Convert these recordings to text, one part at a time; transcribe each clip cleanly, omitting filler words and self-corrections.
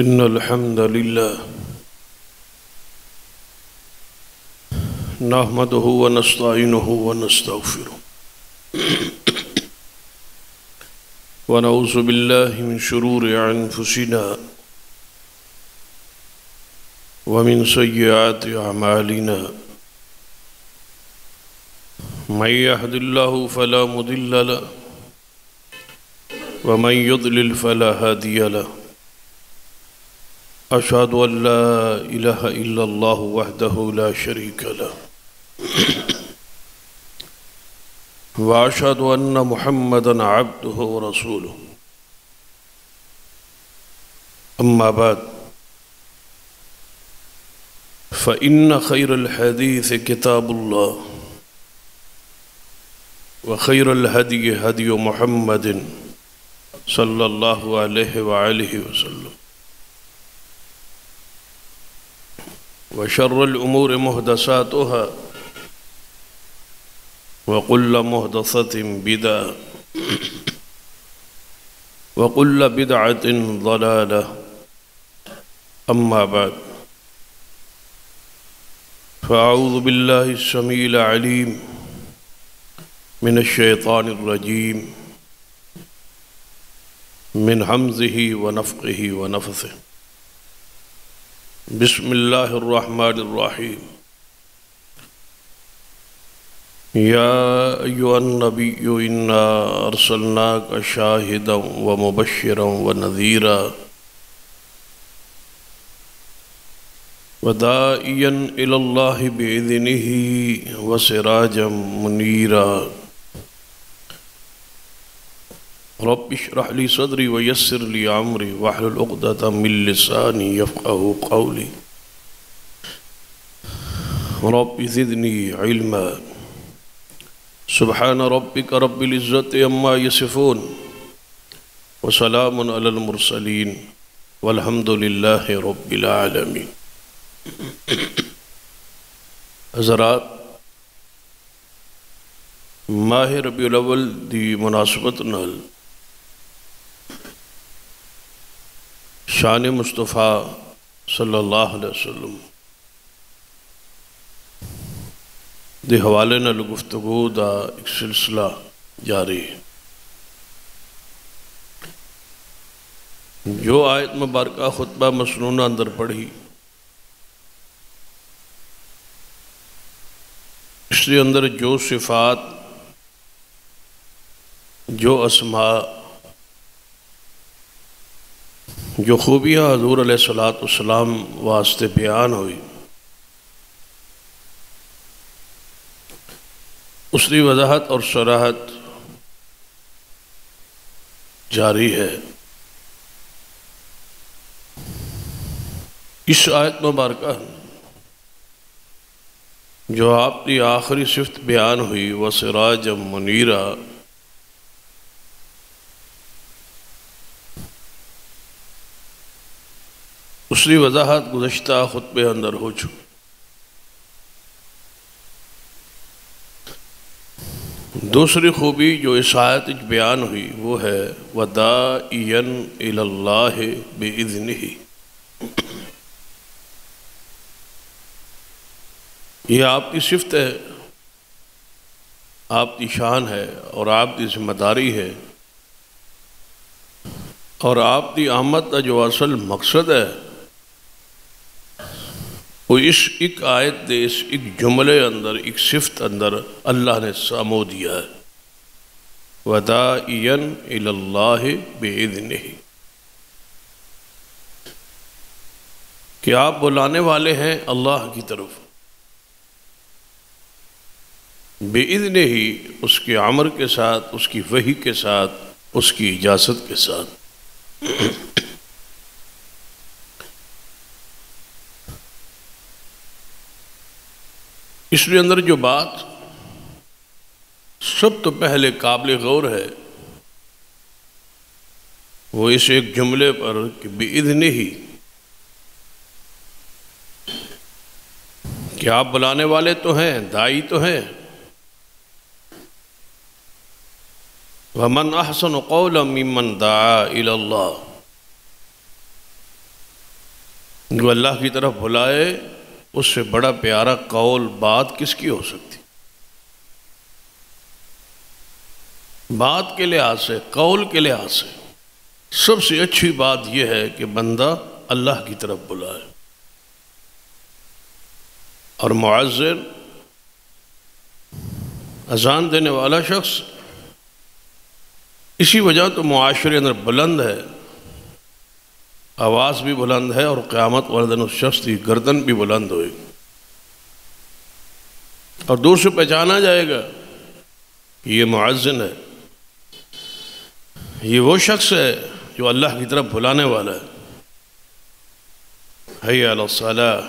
إن الحمد لله نحمده ونستعينه ونستغفره ونعوذ بالله من شرور أنفسنا ومن سيئات أعمالنا من يهد الله فلا مضل له ومن يضلل فلا هادي له أشهد أن لا إله إلا الله وحده لا شريك له وأشهد أن محمدًا عبده ورسوله أما بعد فإن خير الحديث كتاب الله وخير الهدي هدي محمد صلى الله عليه وآله وسلم وشر الأمور محدثاتها وكل محدثة بدعة وكل بدعة ضلالة أما بعد فأعوذ بالله السميع العليم من الشيطان الرجيم من همزه ونفخه ونفثه بسم الله الرحمن الرحيم يا أيها النبي إنا أرسلناك شاهدا ومبشرا ونذيرا وداعيا إلى الله بإذنه وسراجا منيرا رب اشرح لي صدري ويسر لي أمري واحلل عقدة من لساني يفقهوا قولي رب زدني علما سبحان ربك رب العزة عما يصفون وسلام على المرسلين والحمد لله رب العالمين. حضرات، ماہ ربیع الاول دی مناسبت نال شان مصطفیٰ صلی اللہ علیہ وسلم دے حوالے نال گفتگو دا ایک سلسلہ جاری ہے. جو آیت مبارکہ خطبہ مسنونہ اندر پڑھی اس کے اندر جو صفات جو اسماء جو خوبیاں حضور علیہ السلام واسطے بیان ہوئی اس کی وضاحت اور صراحت جاری ہے. اس آیت مبارکہ جو آپ کی آخری صفت بیان ہوئی وَسِرَاجًا مُنِيرًا، اس کی وضاحت گزشتہ خطبے اندر ہو چکی. دوسری خوبی جو اس آیت بیان ہوئی وہ ہے وَدَاعِيًا إِلَى اللَّهِ بِإِذْنِهِ. یہ آپ کی صفت ہے، آپ کی شان ہے اور آپ کی ذمہ داری ہے اور آپ کی آمد کا جو اصل مقصد ہے وہ اس ایک آیت دے اس ایک جملے اندر ایک صفت اندر اللہ نے سامو دیا ہے وَدَاعِيًا إِلَى اللَّهِ بِإِذْنِهِ، کہ آپ بلانے والے ہیں اللہ کی طرف بِإِذْنِهِ، اس کے امر کے ساتھ، اس کی وحی کے ساتھ، اس کی اجازت کے ساتھ. اس کے اندر جو بات سب تو پہلے قابل غور ہے وہ اس ایک جملے پر کہ بِإِذْنِهِ، کہ آپ بلانے والے تو ہیں، داعی تو ہیں. وَمَنْ أَحْسَنُ قَوْلًا مِّمَّنْ دَعَا إِلَى اللَّهِ، جو اللہ کی طرف بلائے اس سے بڑا پیارا قول بات کس کی ہو سکتی؟ بات کے لحاظ سے، قول کے لحاظ سے سب سے اچھی بات یہ ہے کہ بندہ اللہ کی طرف بلائے. اور معذر، اذان دینے والا شخص اسی وجہ تو معاشرے اندر بلند ہے، آواز بھی بلند ہے، اور قیامت والے دن اس شخص کی گردن بھی بلند ہوئے گی اور دور سے پہچانا جائے گا کہ یہ مؤذن ہے، یہ وہ شخص ہے جو اللہ کی طرف بلانے والا ہے. حی علی الصلاۃ،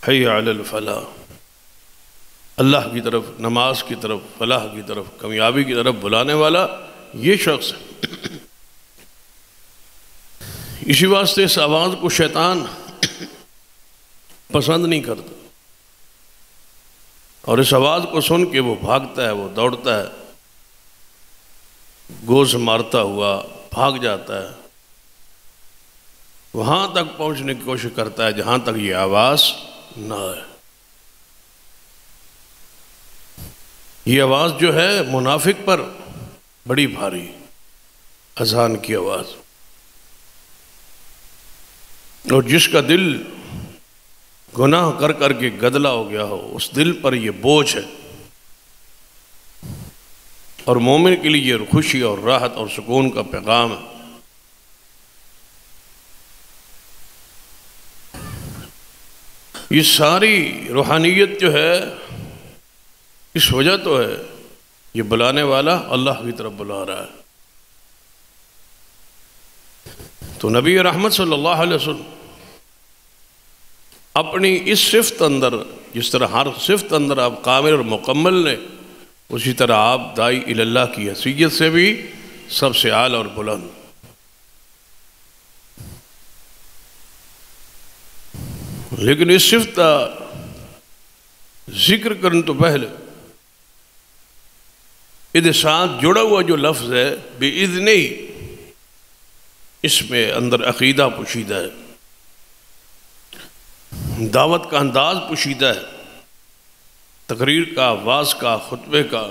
حی علی الفلاح، اللہ کی طرف، نماز کی طرف، فلاح کی طرف، کامیابی کی طرف بلانے والا یہ شخص ہے. اسی واسطے اس آواز کو شیطان پسند نہیں کرتا، اور اس آواز کو سن کے وہ بھاگتا ہے، وہ دوڑتا ہے، گوز مارتا ہوا بھاگ جاتا ہے، وہاں تک پہنچنے کی کوشش کرتا ہے جہاں تک یہ آواز نہ آئے. یہ آواز جو ہے منافق پر بڑی بھاری، اذان کی آواز، اور جس کا دل گناہ کر کر کے گدلا ہو گیا ہو اس دل پر یہ بوجھ ہے، اور مومن کے لیے یہ خوشی اور راحت اور سکون کا پیغام ہے. یہ ساری روحانیت جو ہے اس وجہ تو ہے یہ بلانے والا اللہ کی طرف بلا رہا ہے. تو نبی رحمت صلی اللہ علیہ وسلم اپنی اس صفت اندر، جس طرح ہر صفت اندر آپ کامل اور مکمل نے، اسی طرح آپ داعی الی اللہ کی حیثیت سے بھی سب سے اعلیٰ اور بلند. لیکن اس صفت کا ذکر کرنے تو پہلے اس ساتھ جڑا ہوا جو لفظ ہے بِإِذْنِهِ، اس میں اندر عقیدہ پوشیدہ ہے، دعوت کا انداز پوشیدہ ہے، تقریر کا، واعظ کا، خطبے کا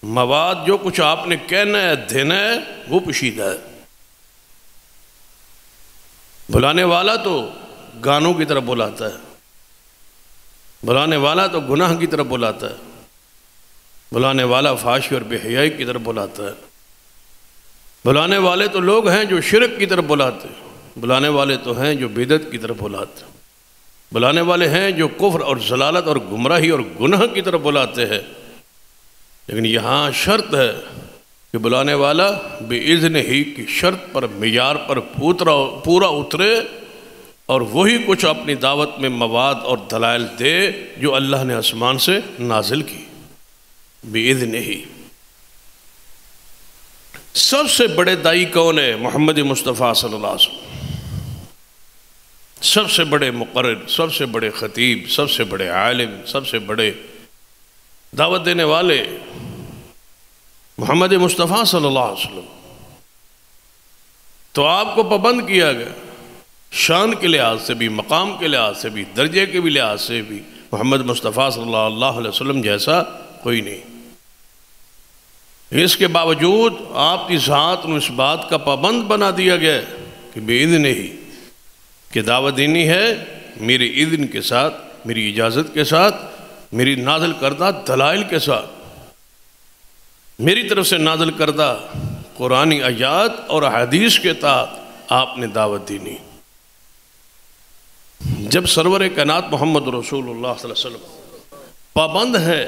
مواد، جو کچھ آپ نے کہنا ہے دینا ہے وہ پوشیدہ ہے. بلانے والا تو گانوں کی طرف بلاتا ہے، بلانے والا تو گناہ کی طرف بلاتا ہے، بلانے والا فحاشی اور بے حیائی کی طرف بلاتا ہے، بلانے والے تو لوگ ہیں جو شرک کی طرف بلاتے ہیں، بلانے والے تو ہیں جو بدعت کی طرف بلاتے ہیں، بلانے والے ہیں جو کفر اور ضلالت اور گمراہی اور گناہ کی طرف بلاتے ہیں. لیکن یہاں شرط ہے کہ بلانے والا بِإِذْنِهِ کی شرط پر، معیار پر پورا اترے، اور وہی کچھ اپنی دعوت میں مواد اور دلائل دے جو اللہ نے آسمان سے نازل کی بِإِذْنِهِ. سب سے بڑے داعی کون ہے؟ محمد مصطفیٰ صلی اللہ علیہ وسلم. سب سے بڑے مقرر، سب سے بڑے خطیب، سب سے بڑے عالم، سب سے بڑے دعوت دینے والے محمد مصطفیٰ صلی اللہ علیہ وسلم. تو آپ کو پابند کیا گیا، شان کے لحاظ سے بھی، مقام کے لحاظ سے بھی، درجے کے بھی لحاظ سے بھی محمد مصطفیٰ صلی اللہ علیہ وسلم جیسا کوئی نہیں. اس کے باوجود آپ کی ذات میں اس بات کا پابند بنا دیا گیا کہ بِإِذْنِهِ کہ دعوت دینی ہے میری اذن کے ساتھ، میری اجازت کے ساتھ، میری نازل کردہ دلائل کے ساتھ، میری طرف سے نازل کردہ قرآنی آیات اور حدیث کے تحت آپ نے دعوت دینی. جب سرور کائنات محمد رسول اللہ صلی اللہ علیہ وسلم پابند ہے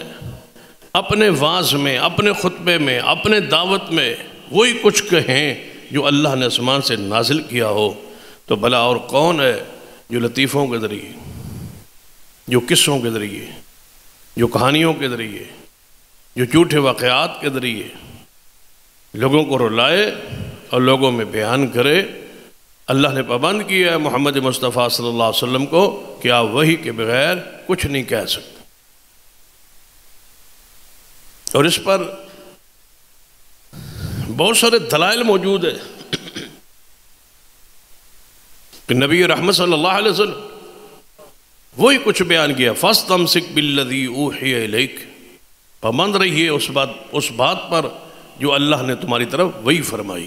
اپنے واعظ میں، اپنے خطبے میں، اپنے دعوت میں وہی کچھ کہیں جو اللہ نے آسمان سے نازل کیا ہو، تو بھلا اور کون ہے جو لطیفوں کے ذریعے، جو قصوں کے ذریعے، جو کہانیوں کے ذریعے، جو جھوٹے واقعات کے ذریعے لوگوں کو رلائے اور لوگوں میں بیان کرے. اللہ نے پابند کیا ہے محمد مصطفیٰ صلی اللہ علیہ وسلم کو کہ آپ وحی کے بغیر کچھ نہیں کہہ سکتے. اور اس پر بہت سارے دلائل موجود ہیں. کہ نبی رحمت صلی اللہ علیہ وسلم وہی کچھ بیان کیا، فَاسْتَمْسِكْ بِالَّذِي أُوحِيَ إِلَيْكَ، پابند رہیے اس بات پر جو اللہ نے تمہاری طرف وہی فرمائی۔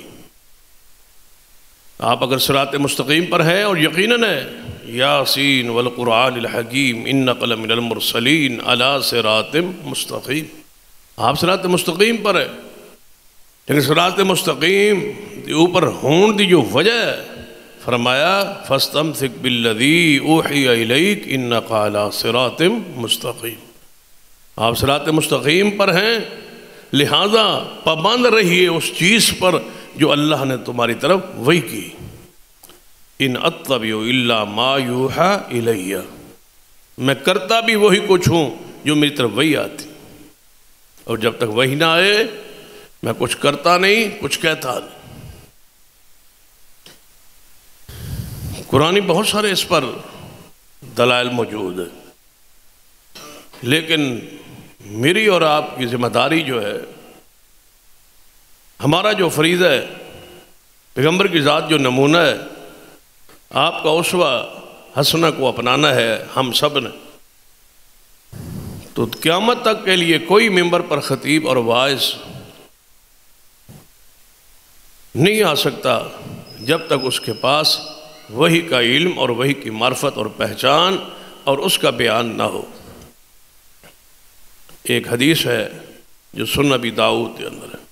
آپ اگر صراط مستقیم پر ہے اور یقیناً ہے، یاسین والقرآن الحکیم انک لمن المرسلین علی صراط مستقیم، آپ صراط مستقیم پر ہے، لیکن صراط مستقیم دی اوپر ہون دی جو وجہ ہے، فرمایا فاستمسک بالذی اوحی الیک انک علی صراط مستقیم، آپ صراط مستقیم پر ہیں، لہذا پابند رہیے اس چیز پر جو اللہ نے تمہاری طرف وحی کی۔ ان اتبع الا ما یوحی الیہ، میں کرتا بھی وہی کچھ ہوں جو میری طرف وحی آتی، اور جب تک وحی نہ آئے میں کچھ کرتا نہیں، کچھ کہتا نہیں۔ قرآن بہت سارے اس پر دلائل موجود ہیں، لیکن میری اور آپ کی ذمہ داری جو ہے، ہمارا جو فریضہ ہے، پیغمبر کی ذات جو نمونہ ہے، آپ کا اسوہ حسنہ کو اپنانا ہے ہم سب نے۔ تو قیامت تک کے لیے کوئی ممبر پر خطیب اور واعظ نہیں آ سکتا جب تک اس کے پاس وحی کا علم اور وحی کی معرفت اور پہچان اور اس کا بیان نہ ہو۔ ایک حدیث ہے جو سنن ابی داؤد کے اندر ہے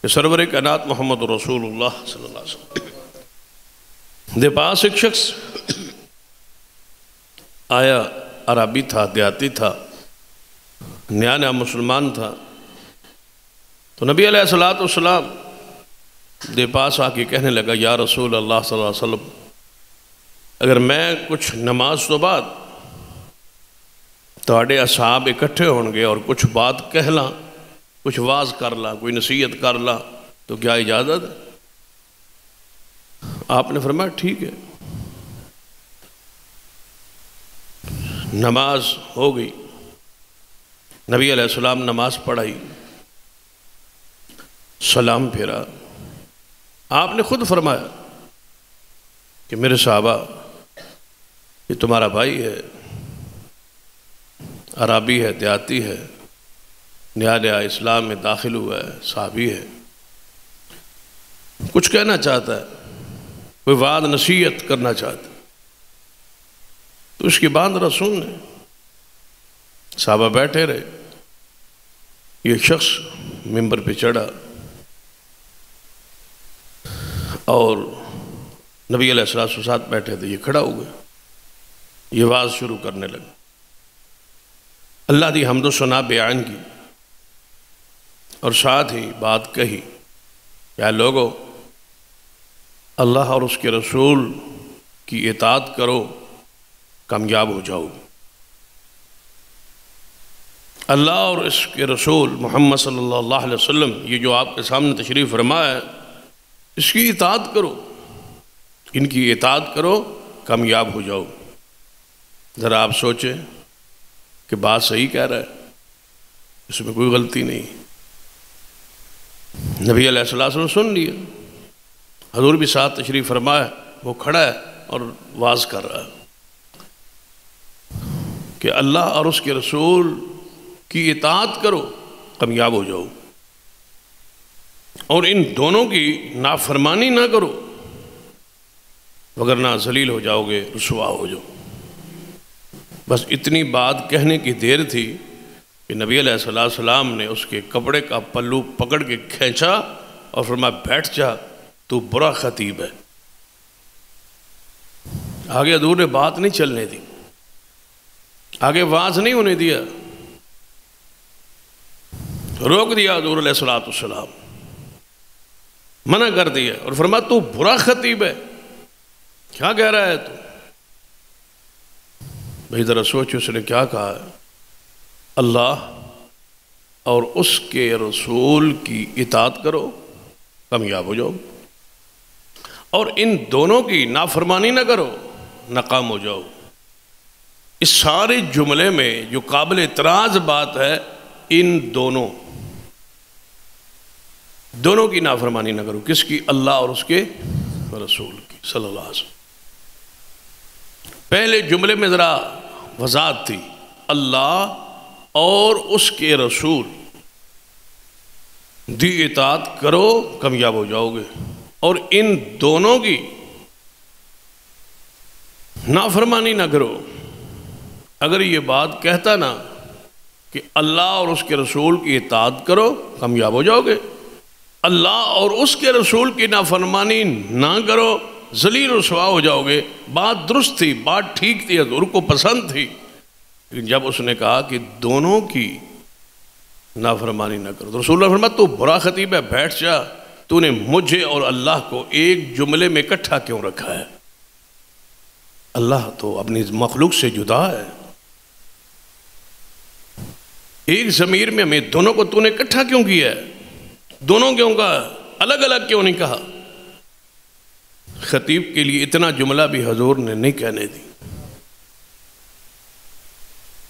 کہ سرور کائنات محمد رسول اللہ صلی اللہ علیہ وسلم دے پاس ایک شخص آیا، عربی تھا، دیہاتی تھا، نیا نیا مسلمان تھا، تو نبی علیہ السلام دے پاس آ کے کہنے لگا، یا رسول اللہ صلی اللہ علیہ وسلم، اگر میں کچھ نماز تو بعد تواڈے اصحاب اکٹھے ہون گے اور کچھ بات کہہ لاں، کچھ واز کر لاں، کوئی نصیحت کر لاں، تو کیا اجازت ہے؟ آپ نے فرمایا ٹھیک ہے۔ نماز ہو گئی، نبی علیہ السلام نماز پڑھائی، سلام پھیرا، آپ نے خود فرمایا کہ میرے صحابہ، یہ تمہارا بھائی ہے، عربی ہے، دیہاتی ہے، نیا نیا اسلام میں داخل ہوا ہے، صحابی ہے، کچھ کہنا چاہتا ہے، کوئی وعد نصیحت کرنا چاہتا ہے، تو اس کی بات رسول نے، صحابہ بیٹھے رہے، یہ شخص ممبر پہ چڑھا اور نبی علیہ السلام کے ساتھ بیٹھے تھے، یہ کھڑا ہو گیا، یہ واز شروع کرنے لگا، اللہ دی حمد و ثنا بیان کی، اور ساتھ ہی بات کہی، یا لوگو اللہ اور اس کے رسول کی اطاعت کرو، کامیاب ہو جاؤ۔ اللہ اور اس کے رسول محمد صلی اللہ علیہ وسلم، یہ جو آپ کے سامنے تشریف فرما ہے، اس کی اطاعت کرو، ان کی اطاعت کرو، کامیاب ہو جاؤ۔ ذرا آپ سوچیں کہ بات صحیح کہہ رہا ہے، اس میں کوئی غلطی نہیں۔ نبی علیہ السلام سن لیا، حضور بھی ساتھ تشریف فرما ہے، وہ کھڑا ہے اور واز کر رہا ہے کہ اللہ اور اس کے رسول کی اطاعت کرو، کامیاب ہو جاؤ، اور ان دونوں کی نافرمانی نہ کرو، وگرنہ ذلیل ہو جاؤ گے، رسوا ہو جاؤ۔ بس اتنی بات کہنے کی دیر تھی کہ نبی علیہ السلام نے اس کے کپڑے کا پلو پکڑ کے کھینچا اور فرمایا بیٹھ جا، تو برا خطیب ہے۔ آگے حضور نے بات نہیں چلنے دی، آگے واز نہیں ہونے دیا، روک دیا حضور علیہ السلام، منع کر دیا اور فرمایا تو برا خطیب ہے، کیا کہہ رہا ہے تو؟ بھئی ذرا سوچ، اس نے کیا کہا ہے؟ اللہ اور اس کے رسول کی اطاعت کرو، کامیاب ہو جاؤ، اور ان دونوں کی نافرمانی نہ کرو، ناکام ہو جاؤ۔ اس سارے جملے میں جو قابل اعتراض بات ہے، ان دونوں کی نافرمانی نہ کرو، کس کی؟ اللہ اور اس کے رسول کی صلی اللہ علیہ وسلم۔ پہلے جملے میں ذرا وضاحت تھی، اللہ اور اس کے رسول دی اطاعت کرو کامیاب ہو جاؤ گے، اور ان دونوں کی نافرمانی نہ کرو۔ اگر یہ بات کہتا نا کہ اللہ اور اس کے رسول کی اطاعت کرو کامیاب ہو جاؤ گے، اللہ اور اس کے رسول کی نافرمانی نہ کرو ذلیل رسوا ہو جاؤ گے، بات درست تھی، بات ٹھیک تھی، حضور کو پسند تھی، لیکن جب اس نے کہا کہ دونوں کی نافرمانی نہ کرو تو رسول اللہ فرمایا تو برا خطیب ہے، بیٹھ جا، تو نے مجھے اور اللہ کو ایک جملے میں اکٹھا کیوں رکھا ہے؟ اللہ تو اپنی مخلوق سے جدا ہے، ایک ضمیر میں ہمیں دونوں کو تو نے اکٹھا کیوں کیا ہے؟ دونوں کیوں کہا، الگ الگ کیوں نہیں کہا؟ خطیب کے لیے اتنا جملہ بھی حضور نے نہیں کہنے دی۔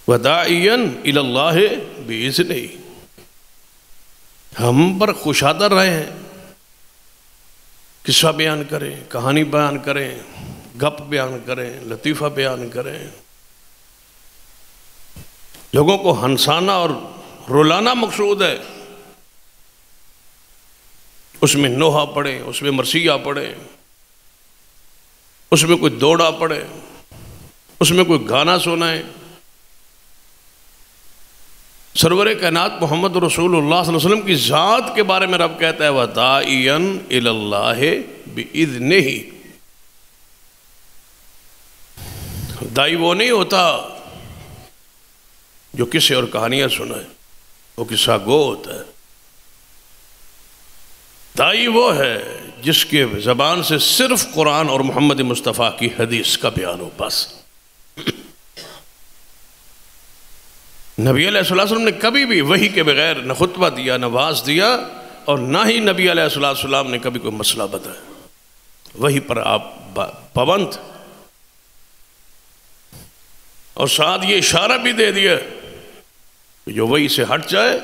وَدَاعِيًا إِلَى اللَّهِ بِإِذْنِهِ، ہم پر خوشادر رہے ہیں، قصہ بیان کریں، کہانی بیان کریں، گپ بیان کریں، لطیفہ بیان کریں، لوگوں کو ہنسانا اور رلانا مقصود ہے، اس میں نوحہ پڑھیں، اس میں مرثیہ پڑھیں، اس میں کوئی دوڑا پڑھے، اس میں کوئی گانا سنائے۔ سرور کائنات محمد رسول اللہ صلی اللہ علیہ وسلم کی ذات کے بارے میں رب کہتا ہے وَدَاعِيًا إِلَى اللَّهِ بِإِذْنِهِ، دائی وہ نہیں ہوتا جو کسی اور کہانیاں سنائے، وہ قصہ گو ہوتا ہے۔ دائی وہ ہے جس کے زبان سے صرف قرآن اور محمد مصطفیٰ کی حدیث کا بیان ہو، بس۔ نبی علیہ السلام نے کبھی بھی وحی کے بغیر نہ خطبہ دیا، نہ واعظ دیا، اور نہ ہی نبی علیہ السلام نے کبھی کوئی مسئلہ بتایا، وحی پر آپ پابند، اور ساتھ یہ اشارہ بھی دے دیا کہ جو وحی سے ہٹ جائے،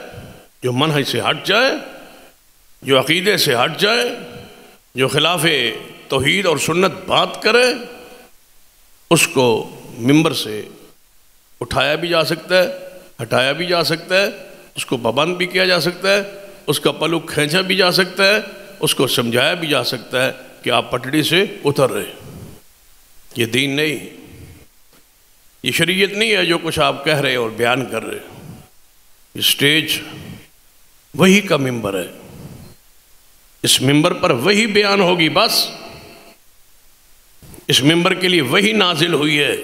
جو منہج سے ہٹ جائے، جو عقیدے سے ہٹ جائے، جو خلاف توحید اور سنت بات کرے، اس کو ممبر سے اٹھایا بھی جا سکتا ہے، ہٹایا بھی جا سکتا ہے، اس کو پابند بھی کیا جا سکتا ہے، اس کا پلو کھینچا بھی جا سکتا ہے، اس کو سمجھایا بھی جا سکتا ہے کہ آپ پٹڑی سے اتر رہے۔ یہ دین نہیں، یہ شریعت نہیں ہے جو کچھ آپ کہہ رہے اور بیان کر رہے۔ یہ سٹیج وہی کا ممبر ہے، اس ممبر پر وہی بیان ہوگی، بس اس ممبر کے لیے وہی نازل ہوئی ہے،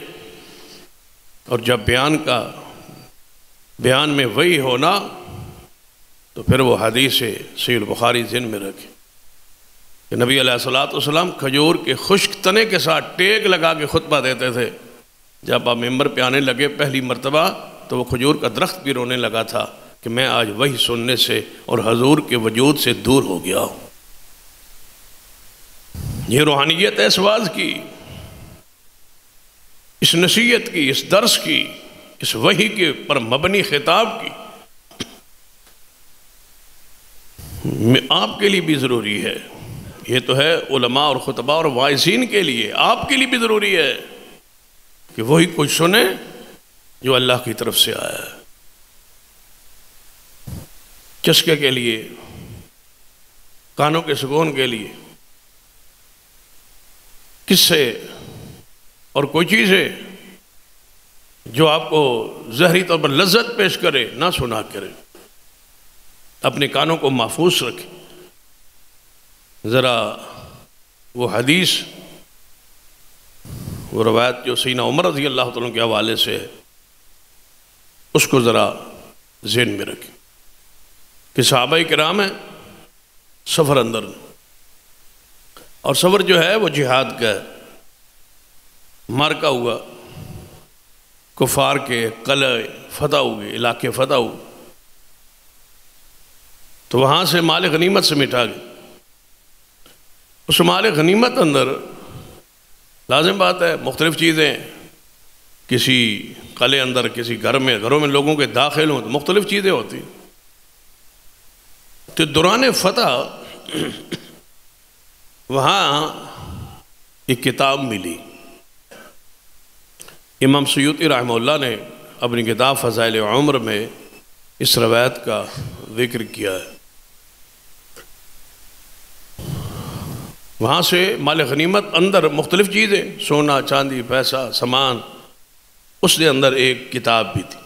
اور جب بیان میں وہی ہونا تو پھر وہ حدیث صحیح البخاری ذہن میں رکھے کہ نبی علیہ السلام کھجور کے خشک تنے کے ساتھ ٹیک لگا کے خطبہ دیتے تھے۔ جب آپ ممبر پہ آنے لگے پہلی مرتبہ تو وہ کھجور کا درخت بھی رونے لگا تھا کہ میں آج وہی سننے سے اور حضور کے وجود سے دور ہو گیا ہوں۔ یہ روحانیت ہے اس واعظ کی، اس نصیحت کی، اس درس کی، اس وحی کے پر مبنی خطاب کی، آپ کے لیے بھی ضروری ہے۔ یہ تو ہے علماء اور خطباء اور واعظین کے لیے، آپ کے لیے بھی ضروری ہے کہ وہی کچھ سنیں جو اللہ کی طرف سے آیا ہے۔ چسکے کے لیے، کانوں کے سکون کے لیے، کس سے اور کوئی چیز ہے جو آپ کو ظاہری طور پر لذت پیش کرے نہ سنا کرے۔ اپنے کانوں کو محفوظ رکھیں۔ ذرا وہ حدیث، وہ روایت جو سیدنا عمر رضی اللہ تعالیٰ کے حوالے سے ہے، اس کو ذرا ذہن میں رکھیں کہ صحابہ کرام ہیں سفر اندر، اور سفر جو ہے وہ جہاد کا ہے، مارکا ہوا، کفار کے قلعے فتح ہوئے، علاقے فتح ہوئے، تو وہاں سے مال غنیمت سے مٹا گئے۔ اس مال غنیمت اندر لازم بات ہے مختلف چیزیں، کسی قلعے اندر، کسی گھروں میں لوگوں کے داخل ہوں تو مختلف چیزیں ہوتی۔ تو دوران فتح وہاں ایک کتاب ملی، امام سیوطی رحمہ اللہ نے اپنی کتاب فضائل عمر میں اس روایت کا ذکر کیا ہے. وہاں سے مال غنیمت اندر مختلف چیزیں، سونا چاندی پیسہ سامان، اس کے اندر ایک کتاب بھی تھی.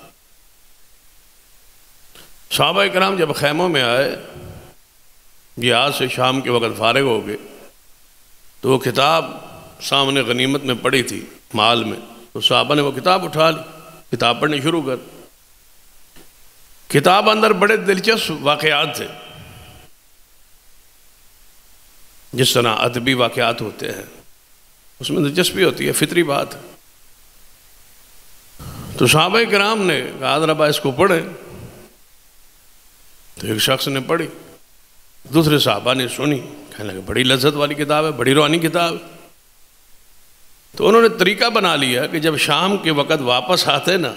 صحابہ کرام جب خیموں میں آئے، جہاد سے شام کے وقت فارغ ہو گئے، تو وہ کتاب سامنے غنیمت میں پڑی تھی مال میں، تو صحابہ نے وہ کتاب اٹھا لی، کتاب پڑھنی شروع کر. کتاب اندر بڑے دلچسپ واقعات تھے، جس طرح ادبی واقعات ہوتے ہیں اس میں دلچسپی ہوتی ہے، فطری بات ہے. تو صحابہ کرام نے کہا ذرا اس کو پڑھیں. تو ایک شخص نے پڑھی، دوسرے صحابہ نے سنی، کہنے لگے بڑی لذت والی کتاب ہے، بڑی روحانی کتاب ہے. تو انہوں نے طریقہ بنا لیا کہ جب شام کے وقت واپس آتے نا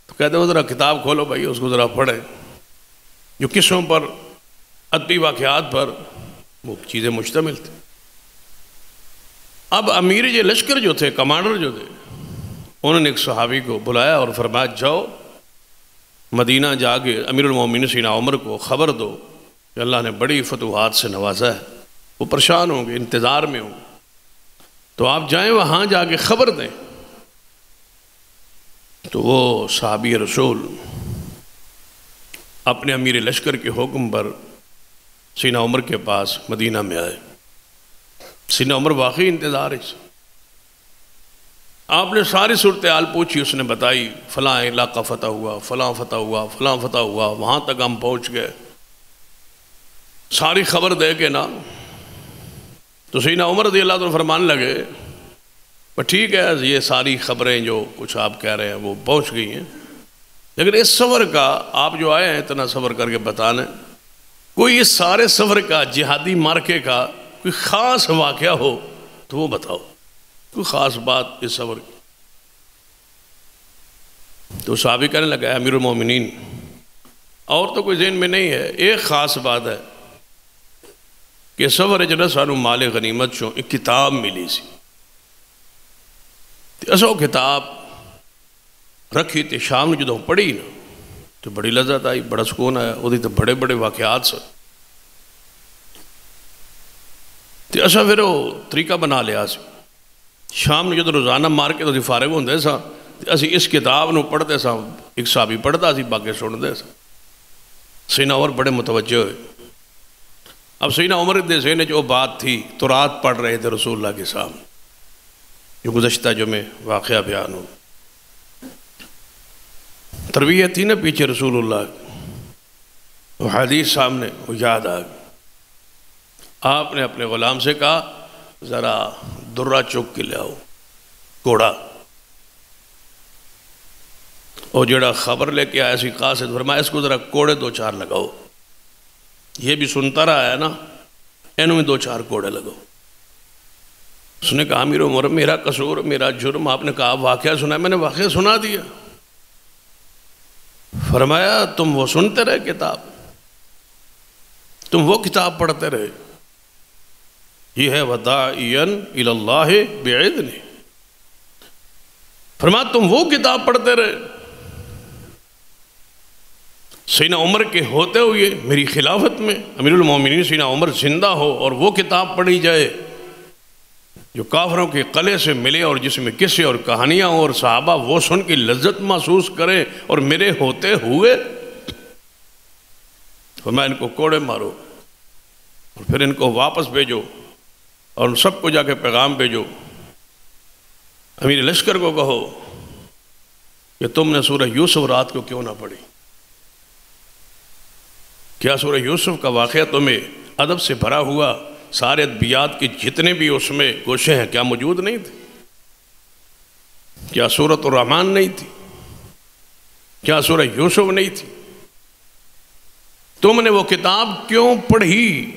تو کہتے ہیں ذرا کتاب کھولو بھائی، اس کو ذرا پڑھیں، جو قصوں پر ادبی واقعات پر وہ چیزیں مشتمل تھیں. اب امیر یہ لشکر جو تھے، کمانڈر جو تھے، انہوں نے ایک صحابی کو بلایا اور فرمایا جاؤ مدینہ جا کے امیر المومنین سیدنا عمر کو خبر دو کہ اللہ نے بڑی فتوحات سے نوازا ہے، وہ پریشان ہوں گے، انتظار میں ہوں، تو آپ جائیں وہاں جا کے خبر دیں. تو وہ صحابی رسول اپنے امیر لشکر کے حکم پر سیدنا عمر کے پاس مدینہ میں آئے. سیدنا عمر واقعی انتظار ہے. آپ نے ساری صورتحال پوچھی، اس نے بتائی فلاں علاقہ فتح ہوا، فلاں فتح ہوا، فلاں فتح ہوا، وہاں تک ہم پہنچ گئے، ساری خبر دے کے نا. تو سیدنا عمر رضی اللہ عنہ فرمانے لگے پر ٹھیک ہے یہ ساری خبریں جو کچھ آپ کہہ رہے ہیں وہ پہنچ گئی ہیں، لیکن اس سفر کا آپ جو آئے ہیں اتنا سفر کر کے بتانا، کوئی اس سارے سفر کا جہادی مارکے کا کوئی خاص واقعہ ہو تو وہ بتاؤ، کوئی خاص بات اس سفر کی. تو صحابی کہنے لگا امیر المومنین اور تو کوئی ذہن میں نہیں ہے، ایک خاص بات ہے کہ سفر جنا سانو مال غنیمت چوں ایک کتاب ملی سی، اسو کتاب رکھی تے شام نے جدوں پڑھی نا تو بڑی لذت آئی، بڑا سکون آیا، وہ تو بڑے بڑے واقعات سے. تو اصا پھر وہ طریقہ بنا لیا سی، شام نے جدوں روزانہ مار کے تو فارغ ہوندے سا، اسی اس کتاب نو پڑھتے سا، ایک صحابی پڑھتا سی باقی سنتے سا. سیدنا عمر بڑے متوجہ ہوئے. اب سیدنا عمر دے ذہن جو بات تھی تو رات پڑھ رہے تھے رسول اللہ کے سامنے، جو گزشتہ جمعے واقعہ بیان ہو. تربیت تھی نا پیچھے رسول اللہ، وہ حدیث سامنے وہ یاد آ گئی. آپ نے اپنے غلام سے کہا ذرا درہ چوک کے لے آؤ، کوڑا. اور جڑا خبر لے کے آیا سی قاصد، فرمایا اس کو ذرا کوڑے دو چار لگاؤ، یہ بھی سنتا رہا ہے نا، انہوں میں دو چار کوڑے لگاؤ. اس نے کہا امیر عمر میرا قصور، میرا جرم. آپ نے کہا واقعہ سنا ہے، میں نے واقعہ سنا دیا. فرمایا تم وہ سنتے رہے کتاب، تم وہ کتاب پڑھتے رہے، یہ ہے وداعیا الی اللہ باذنہ. فرمایا تم وہ کتاب پڑھتے رہے. سیدنا عمر کے ہوتے ہوئے میری خلافت میں امیر المومنین سیدنا عمر زندہ ہو اور وہ کتاب پڑھی جائے جو کافروں کے قلعے سے ملے اور جس میں قصے اور کہانیاں ہوں، اور صحابہ وہ سن کے لذت محسوس کریں، اور میرے ہوتے ہوئے فرمایا ان کو کوڑے مارو اور پھر ان کو واپس بھیجو اور ان سب کو جا کے پیغام بھیجو. امیر لشکر کو کہو کہ تم نے سورہ یوسف رات کو کیوں نہ پڑھی؟ کیا سورہ یوسف کا واقعہ تمہیں ادب سے بھرا ہوا سارے ادبیات کی جتنے بھی اس میں گوشے ہیں کیا موجود نہیں تھے؟ کیا سورۃ الرحمن نہیں تھی؟ کیا سورہ یوسف نہیں تھی؟ تم نے وہ کتاب کیوں پڑھی؟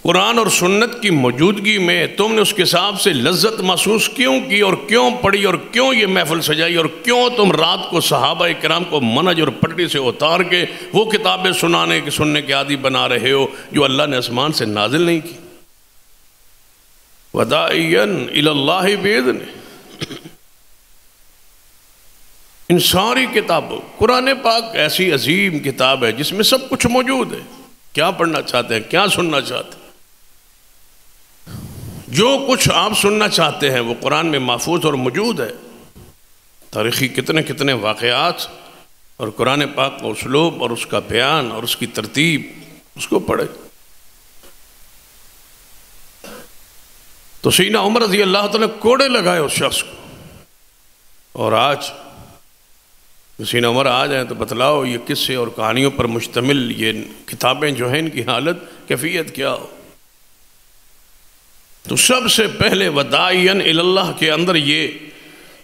قرآن اور سنت کی موجودگی میں تم نے اس کتاب سے لذت محسوس کیوں کی اور کیوں پڑھی اور کیوں یہ محفل سجائی اور کیوں تم رات کو صحابہ کرام کو منہج اور پٹڑی سے اتار کے وہ کتابیں سننے کے عادی بنا رہے ہو جو اللہ نے آسمان سے نازل نہیں کی؟ وداعیا الی اللہ باذنہ. ان ساری کتابوں، قرآن پاک ایسی عظیم کتاب ہے جس میں سب کچھ موجود ہے. کیا پڑھنا چاہتے ہیں، کیا سننا چاہتے ہیں، جو کچھ آپ سننا چاہتے ہیں وہ قرآن میں محفوظ اور موجود ہے. تاریخی کتنے کتنے واقعات، اور قرآن پاک کا اسلوب اور اس کا بیان اور اس کی ترتیب، اس کو پڑھے. تو سیدنا عمر رضی اللہ تعالیٰ کوڑے لگائے اس شخص کو. اور آج سیدنا عمر آ جائیں تو بتلاؤ یہ قصے اور کہانیوں پر مشتمل یہ کتابیں جو ہیں ان کی حالت کیفیت کیا ہو. تو سب سے پہلے وداعین اللہ کے اندر یہ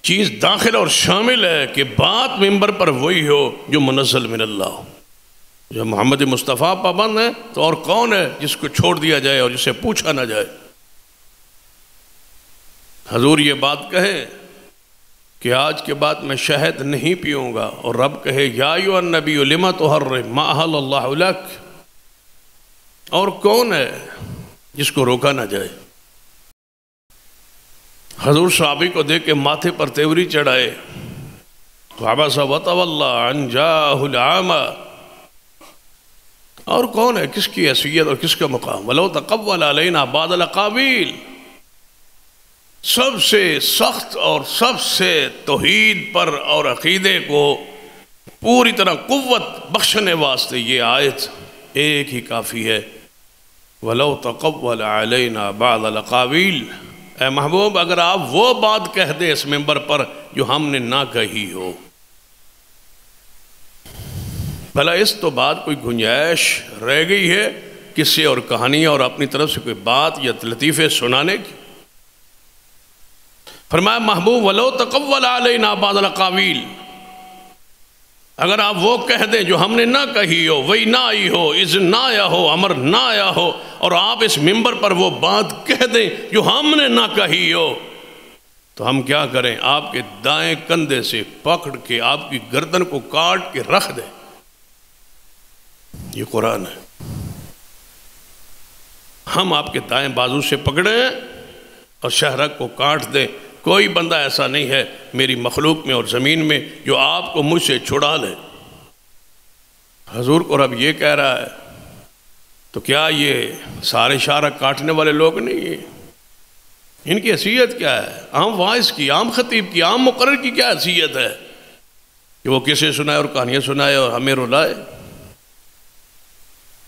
چیز داخل اور شامل ہے کہ بات ممبر پر وہی ہو جو منزل من اللہ ہو. جب محمد مصطفیٰ پابند ہے تو اور کون ہے جس کو چھوڑ دیا جائے اور جسے پوچھا نہ جائے. حضور یہ بات کہے کہ آج کے بعد میں شہد نہیں پیوں گا، اور رب کہے یا ایھا النبی لما تحرم ما احل اللہ لک، اور کون ہے جس کو روکا نہ جائے. حضور صحابی کو دیکھ کے ماتھے پر تیوری چڑھائے، عبس وتولی ان جاءہ العامی، اور کون ہے، کس کی حیثیت اور کس کا مقام. ولو تقول علینا بعض الاقاویل، سب سے سخت اور سب سے توحید پر اور عقیدے کو پوری طرح قوت بخشنے واسطے یہ آیت ایک ہی کافی ہے. ولو تقول علینا بعض الاقاویل، اے محبوب اگر آپ وہ بات کہہ دیں اس ممبر پر جو ہم نے نہ کہی ہو. بھلا اس تو بعد کوئی گنجائش رہ گئی ہے قصے اور کہانیاں اور اپنی طرف سے کوئی بات یا لطیفے سنانے کی؟ فرمایا محبوب ولو تقول علینا بعض الاقاویل، اگر آپ وہ کہہ دیں جو ہم نے نہ کہی ہو، وہی نہ آئی ہو، اذن نہ آیا ہو، امر نہ آیا ہو، اور آپ اس ممبر پر وہ بات کہہ دیں جو ہم نے نہ کہی ہو، تو ہم کیا کریں؟ آپ کے دائیں کندھے سے پکڑ کے آپ کی گردن کو کاٹ کے رکھ دیں. یہ قرآن ہے. ہم آپ کے دائیں بازو سے پکڑیں اور شہرک کو کاٹ دیں. کوئی بندہ ایسا نہیں ہے میری مخلوق میں اور زمین میں جو آپ کو مجھ سے چھڑا لے. حضور کو رب یہ کہہ رہا ہے تو کیا یہ سارے شہرک کاٹنے والے لوگ نہیں ہیں؟ ان کی حیثیت کیا ہے؟ عام واعظ کی، عام خطیب کی، عام مقرر کی کیا حیثیت ہے کہ وہ کسے سنائے اور کہانیاں سنائے اور ہمیں رلائے؟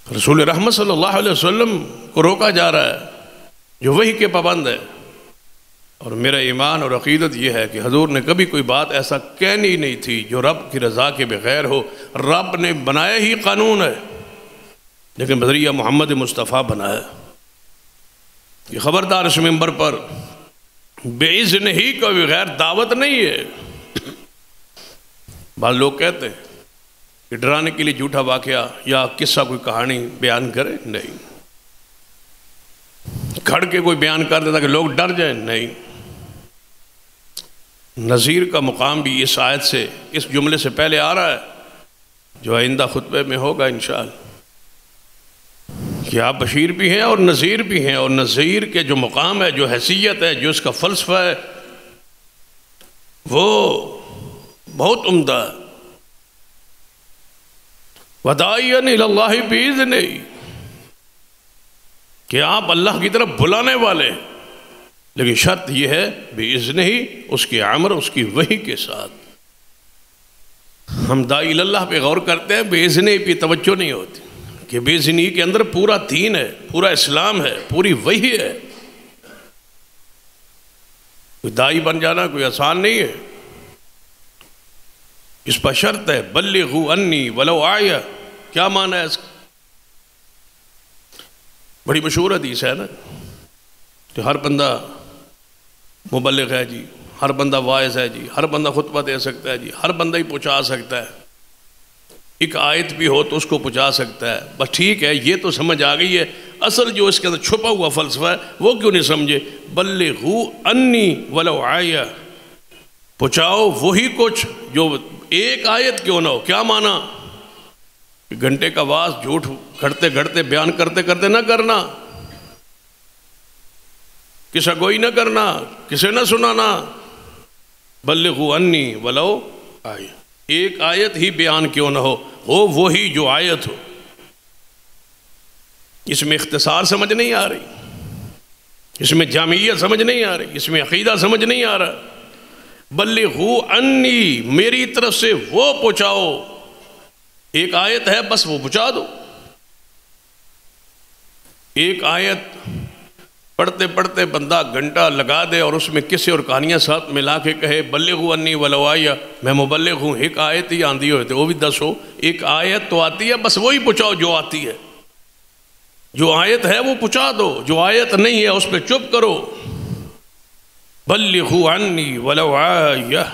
رسول رحمت صلی اللہ علیہ وسلم کو روکا جا رہا ہے جو وحی کے پابند ہے. اور میرا ایمان اور عقیدت یہ ہے کہ حضور نے کبھی کوئی بات ایسا کہنی نہیں تھی جو رب کی رضا کے بغیر ہو. رب نے بنایا ہی قانون ہے لیکن بذریعہ محمد مصطفیٰ بنایا کہ خبردار اس ممبر پر بے اذن ہی کا بغیر دعوت نہیں ہے. بعض لوگ کہتے ہیں کہ ڈرانے کے لیے جھوٹا واقعہ یا قصہ کوئی کہانی بیان کرے، نہیں. کھڑ کے کوئی بیان کر دیتا کہ لوگ ڈر جائیں، نہیں. نذیر کا مقام بھی اس آیت سے، اس جملے سے پہلے آ رہا ہے جو آئندہ خطبے میں ہوگا انشاءاللہ، کہ آپ بشیر بھی ہیں اور نذیر بھی ہیں. اور نذیر کے جو مقام ہے، جو حیثیت ہے، جو اس کا فلسفہ ہے، وہ بہت عمدہ ہے. وَدَاعِيًا إِلَى اللَّهِ بِإِذْنِهِ، کہ آپ اللہ کی طرف بلانے والے، لیکن شرط یہ ہے بِإِذْنِهِ، اس کے امر، اس کی وحی کے ساتھ. ہم داعی اللہ پہ غور کرتے ہیں، بِإِذْنِهِ پہ توجہ نہیں ہوتی کہ بِإِذْنِهِ کے اندر پورا دین ہے، پورا اسلام ہے، پوری وحی ہے. کوئی داعی بن جانا کوئی آسان نہیں ہے. اس پر شرط ہے بلغوا انی ولو آیہ. کیا معنی ہے اس کا؟ بڑی مشہور حدیث ہے نا کہ ہر بندہ مبلغ ہے جی، ہر بندہ واعظ ہے جی، ہر بندہ خطبہ دے سکتا ہے جی، ہر بندہ ہی پہنچا سکتا ہے، ایک آیت بھی ہو تو اس کو پہنچا سکتا ہے. بس ٹھیک ہے، یہ تو سمجھ آ گئی ہے. اصل جو اس کے اندر چھپا ہوا فلسفہ ہے وہ کیوں نہیں سمجھے؟ بلغوا انی ولو آیہ، پہنچاؤ وہی کچھ جو ایک آیت کیوں نہ ہو. کیا معنی؟ گھنٹے کا واز جھوٹ گھڑتے گھڑتے بیان کرتے کرتے نہ کرنا، قصہ گوئی نہ کرنا، کسے نہ سنانا. بلغوا انی ولو ایک آیت ہی بیان کیوں نہ ہو وہی جو آیت ہو. اس میں اختصار سمجھ نہیں آ رہی، اس میں جامعیت سمجھ نہیں آ رہی، اس میں عقیدہ سمجھ نہیں آ رہا. بلغوا عنی، میری طرف سے وہ پہنچاؤ. ایک آیت ہے بس وہ پہنچا دو. ایک آیت پڑھتے پڑھتے بندہ گھنٹہ لگا دے اور اس میں کسی اور کہانیاں ساتھ ملا کے کہے بلغوا عنی ولو آیہ، میں مبلغ ہوں. ایک آیت ہی آندھی ہوئے تھے وہ بھی 10 ہو. ایک آیت تو آتی ہے بس وہی پہنچاؤ جو آتی ہے. جو آیت ہے وہ پہنچا دو، جو آیت نہیں ہے اس پہ چپ کرو. بلغوا عنی ولو آیہ.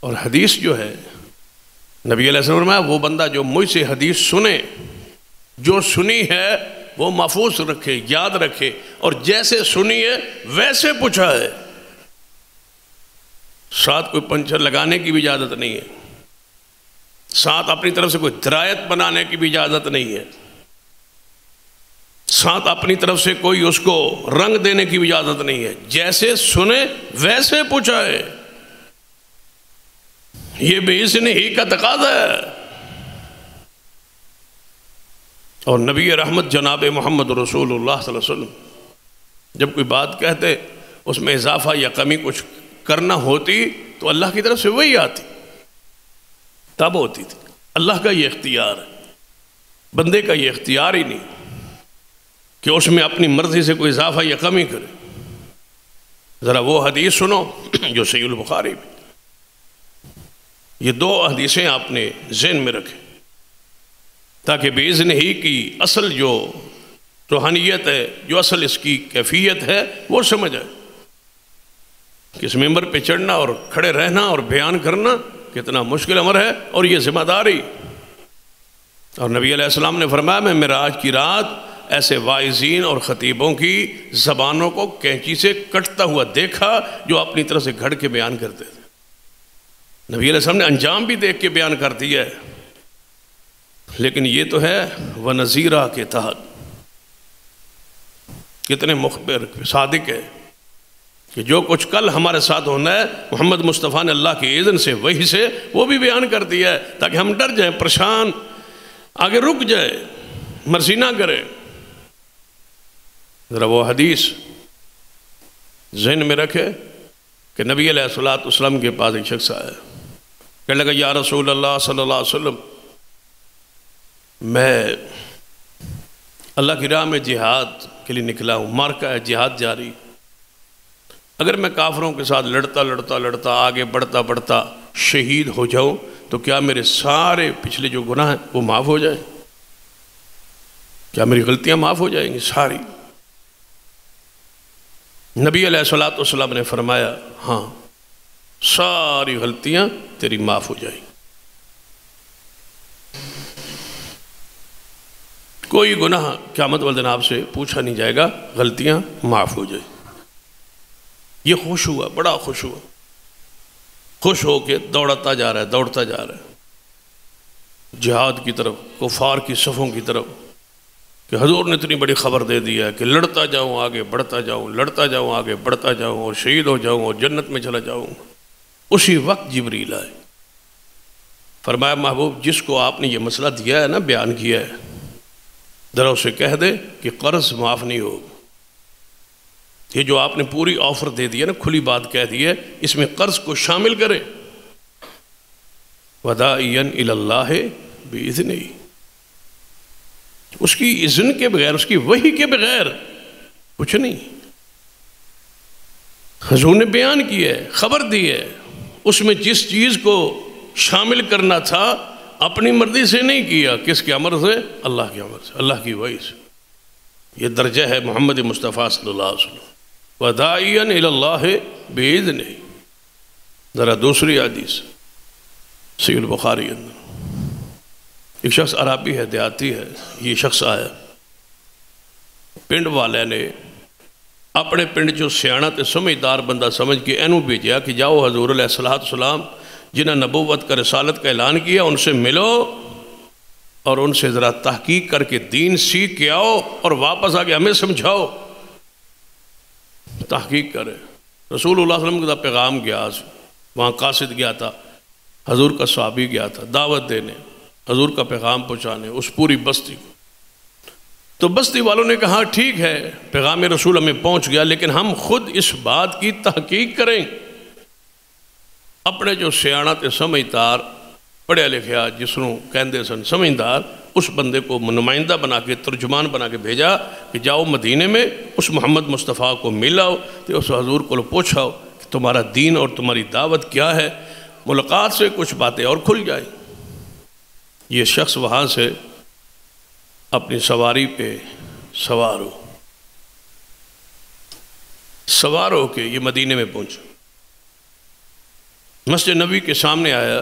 اور حدیث جو ہے نبی علیہ السلام نے فرمایا وہ بندہ جو مجھ سے حدیث سنے، جو سنی ہے وہ محفوظ رکھے، یاد رکھے، اور جیسے سنی ہے ویسے پوچھا ہے. ساتھ کوئی پنچر لگانے کی بھی اجازت نہیں ہے، ساتھ اپنی طرف سے کوئی درایت بنانے کی بھی اجازت نہیں ہے، ساتھ اپنی طرف سے کوئی اس کو رنگ دینے کی بھی اجازت نہیں ہے. جیسے سنے ویسے پوچھا ہے. یہ بإذن ہی کا تقاضا ہے. اور نبی رحمت جناب محمد رسول اللہ صلی اللہ علیہ وسلم جب کوئی بات کہتے اس میں اضافہ یا کمی کچھ کرنا ہوتی تو اللہ کی طرف سے وہی آتی، تب ہوتی تھی. اللہ کا یہ اختیار ہے، بندے کا یہ اختیار ہی نہیں کہ اس میں اپنی مرضی سے کوئی اضافہ یا کمی کرے. ذرا وہ حدیث سنو جو صحیح البخاری میں. یہ 2 حدیثیں آپ نے ذہن میں رکھیں تاکہ بإذن ہی کی اصل جو روحانیت ہے، جو اصل اس کی کیفیت ہے وہ سمجھ آئے. کس ممبر پہ چڑھنا اور کھڑے رہنا اور بیان کرنا کتنا مشکل امر ہے، اور یہ ذمہ داری. اور نبی علیہ السلام نے فرمایا میں معراج کی رات ایسے واعظین اور خطیبوں کی زبانوں کو کینچی سے کٹتا ہوا دیکھا جو اپنی طرف سے گھڑ کے بیان کرتے تھے. نبی علیہ السلام نے انجام بھی دیکھ کے بیان کر دیا ہے، لیکن یہ تو ہے وَنَذِيرًا کے تحت. کتنے مخبر صادق ہے کہ جو کچھ کل ہمارے ساتھ ہونا ہے محمد مصطفیٰ نے اللہ کے اذن سے وحی سے وہ بھی بیان کر دیا ہے تاکہ ہم ڈر جائیں، پریشان، آگے رک جائے، مرضی نہ کرے. ذرا وہ حدیث ذہن میں رکھے کہ نبی علیہ السلام کے پاس ایک شخص آیا، کہنے لگا یا رسول اللہ صلی اللہ علیہ وسلم میں اللہ کی راہ میں جہاد کے لیے نکلا ہوں، مارکا ہے، جہاد جاری. اگر میں کافروں کے ساتھ لڑتا آگے بڑھتا شہید ہو جاؤں تو کیا میرے سارے پچھلے جو گناہ ہیں وہ معاف ہو جائیں؟ کیا میری غلطیاں معاف ہو جائیں گی ساری؟ نبی علیہ السلام نے فرمایا ہاں ساری غلطیاں تیری معاف ہو جائیں. کوئی گناہ قیامت والدین آپ سے پوچھا نہیں جائے گا، غلطیاں معاف ہو جائیں. یہ خوش ہوا، بڑا خوش ہوا، خوش ہو کے دوڑتا جا رہا ہے جہاد کی طرف، کفار کی صفوں کی طرف، کہ حضور نے اتنی بڑی خبر دے دی ہے کہ لڑتا جاؤں آگے بڑھتا جاؤں آگے بڑھتا جاؤں اور شہید ہو جاؤں اور جنت میں چلا جاؤں. اسی وقت جبریل آئے، فرمایا محبوب جس کو آپ نے یہ مسئلہ دیا ہے نا، بیان کیا ہے، ذرا اسے کہہ دے کہ قرض معاف نہیں ہوگا. یہ جو آپ نے پوری آفر دے دی ہے نا، کھلی بات کہہ دی ہے، اس میں قرض کو شامل کرے. وَدَاعِيًا إِلَى اللَّهِ بِإِذْنِهِ، اس کی اذن کے بغیر، اس کی وحی کے بغیر کچھ نہیں. حضور نے بیان کیا ہے، خبر دی ہے، اس میں جس چیز کو شامل کرنا تھا اپنی مرضی سے نہیں کیا. کس کے امر سے؟ اللہ کے امر سے، اللہ کی وحی سے. یہ درجہ ہے محمد مصطفیٰ صلی اللہ علیہ وسلم. وَدَاعِيًا إِلَى اللَّهِ بِإِذْنِهِ. ذرا دوسری حدیث صحیح البخاری اندر، ایک شخص عربی ہے، دیہاتی ہے. یہ شخص آیا، پنڈ والے نے اپنے پنڈ جو سیانا تے سمجھدار بندہ سمجھ کے اینو بھیجا کہ جاؤ حضور علیہ السلام جنہیں نبوت کا رسالت کا اعلان کیا ان سے ملو اور ان سے ذرا تحقیق کر کے دین سیکھ کے آؤ اور واپس آ کے ہمیں سمجھاؤ. تحقیق کرے. رسول اللہ صلی اللہ علیہ وسلم کا پیغام گیا، وہاں قاصد گیا تھا، حضور کا صحابی گیا تھا دعوت دینے، حضور کا پیغام پہنچانے اس پوری بستی کو۔ تو بستی والوں نے کہا ٹھیک ہے پیغام رسول ہمیں پہنچ گیا، لیکن ہم خود اس بات کی تحقیق کریں۔ اپنے جو سیاڑا تے سمجھدار پڑھیا لکھیا جس نوں کہندے سن سمجھدار، اس بندے کو نمائندہ بنا کے ترجمان بنا کے بھیجا کہ جاؤ مدینے میں اس محمد مصطفیٰ کو ملاؤ تو اس حضور کو پوچھاؤ کہ تمہارا دین اور تمہاری دعوت کیا ہے، ملاقات سے کچھ باتیں اور کھل جائیں۔ یہ شخص وہاں سے اپنی سواری پہ سوار ہو کے یہ مدینے میں پہنچا، مسجد نبوی کے سامنے آیا،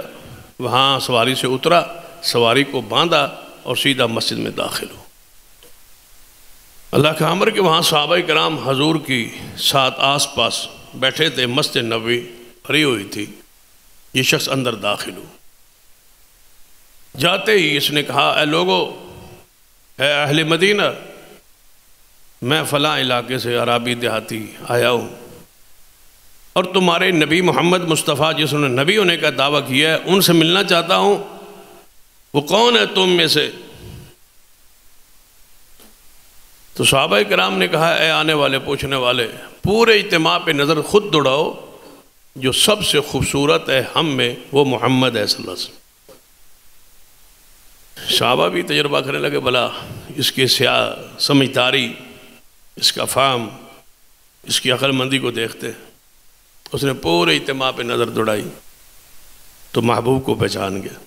وہاں سواری سے اترا، سواری کو باندھا اور سیدھا مسجد میں داخل ہو۔ اللہ کا امر کہ وہاں صحابہ کرام حضور کی ساتھ آس پاس بیٹھے تھے، مسجد نبوی بھری ہوئی تھی، یہ شخص اندر داخل ہو۔ جاتے ہی اس نے کہا اے لوگو، اے اہل مدینہ، میں فلاں علاقے سے عرابی دیہاتی آیا ہوں اور تمہارے نبی محمد مصطفیٰ جس نے نبی ہونے کا دعویٰ کیا ہے ان سے ملنا چاہتا ہوں، وہ کون ہے تم میں سے؟ تو صحابہ کرام نے کہا اے آنے والے پوچھنے والے، پورے اجتماع پہ نظر خود دوڑاؤ، جو سب سے خوبصورت ہے ہم میں وہ محمد ہے صلی اللہ علیہ وسلم۔ صحابہ بھی تجربہ کرنے لگے، بلا اس کی سمجھداری، اس کا فہم، اس کی عقل مندی کو دیکھتے۔ اس نے پورے اجتماع پہ نظر دوڑائی تو محبوب کو پہچان گیا۔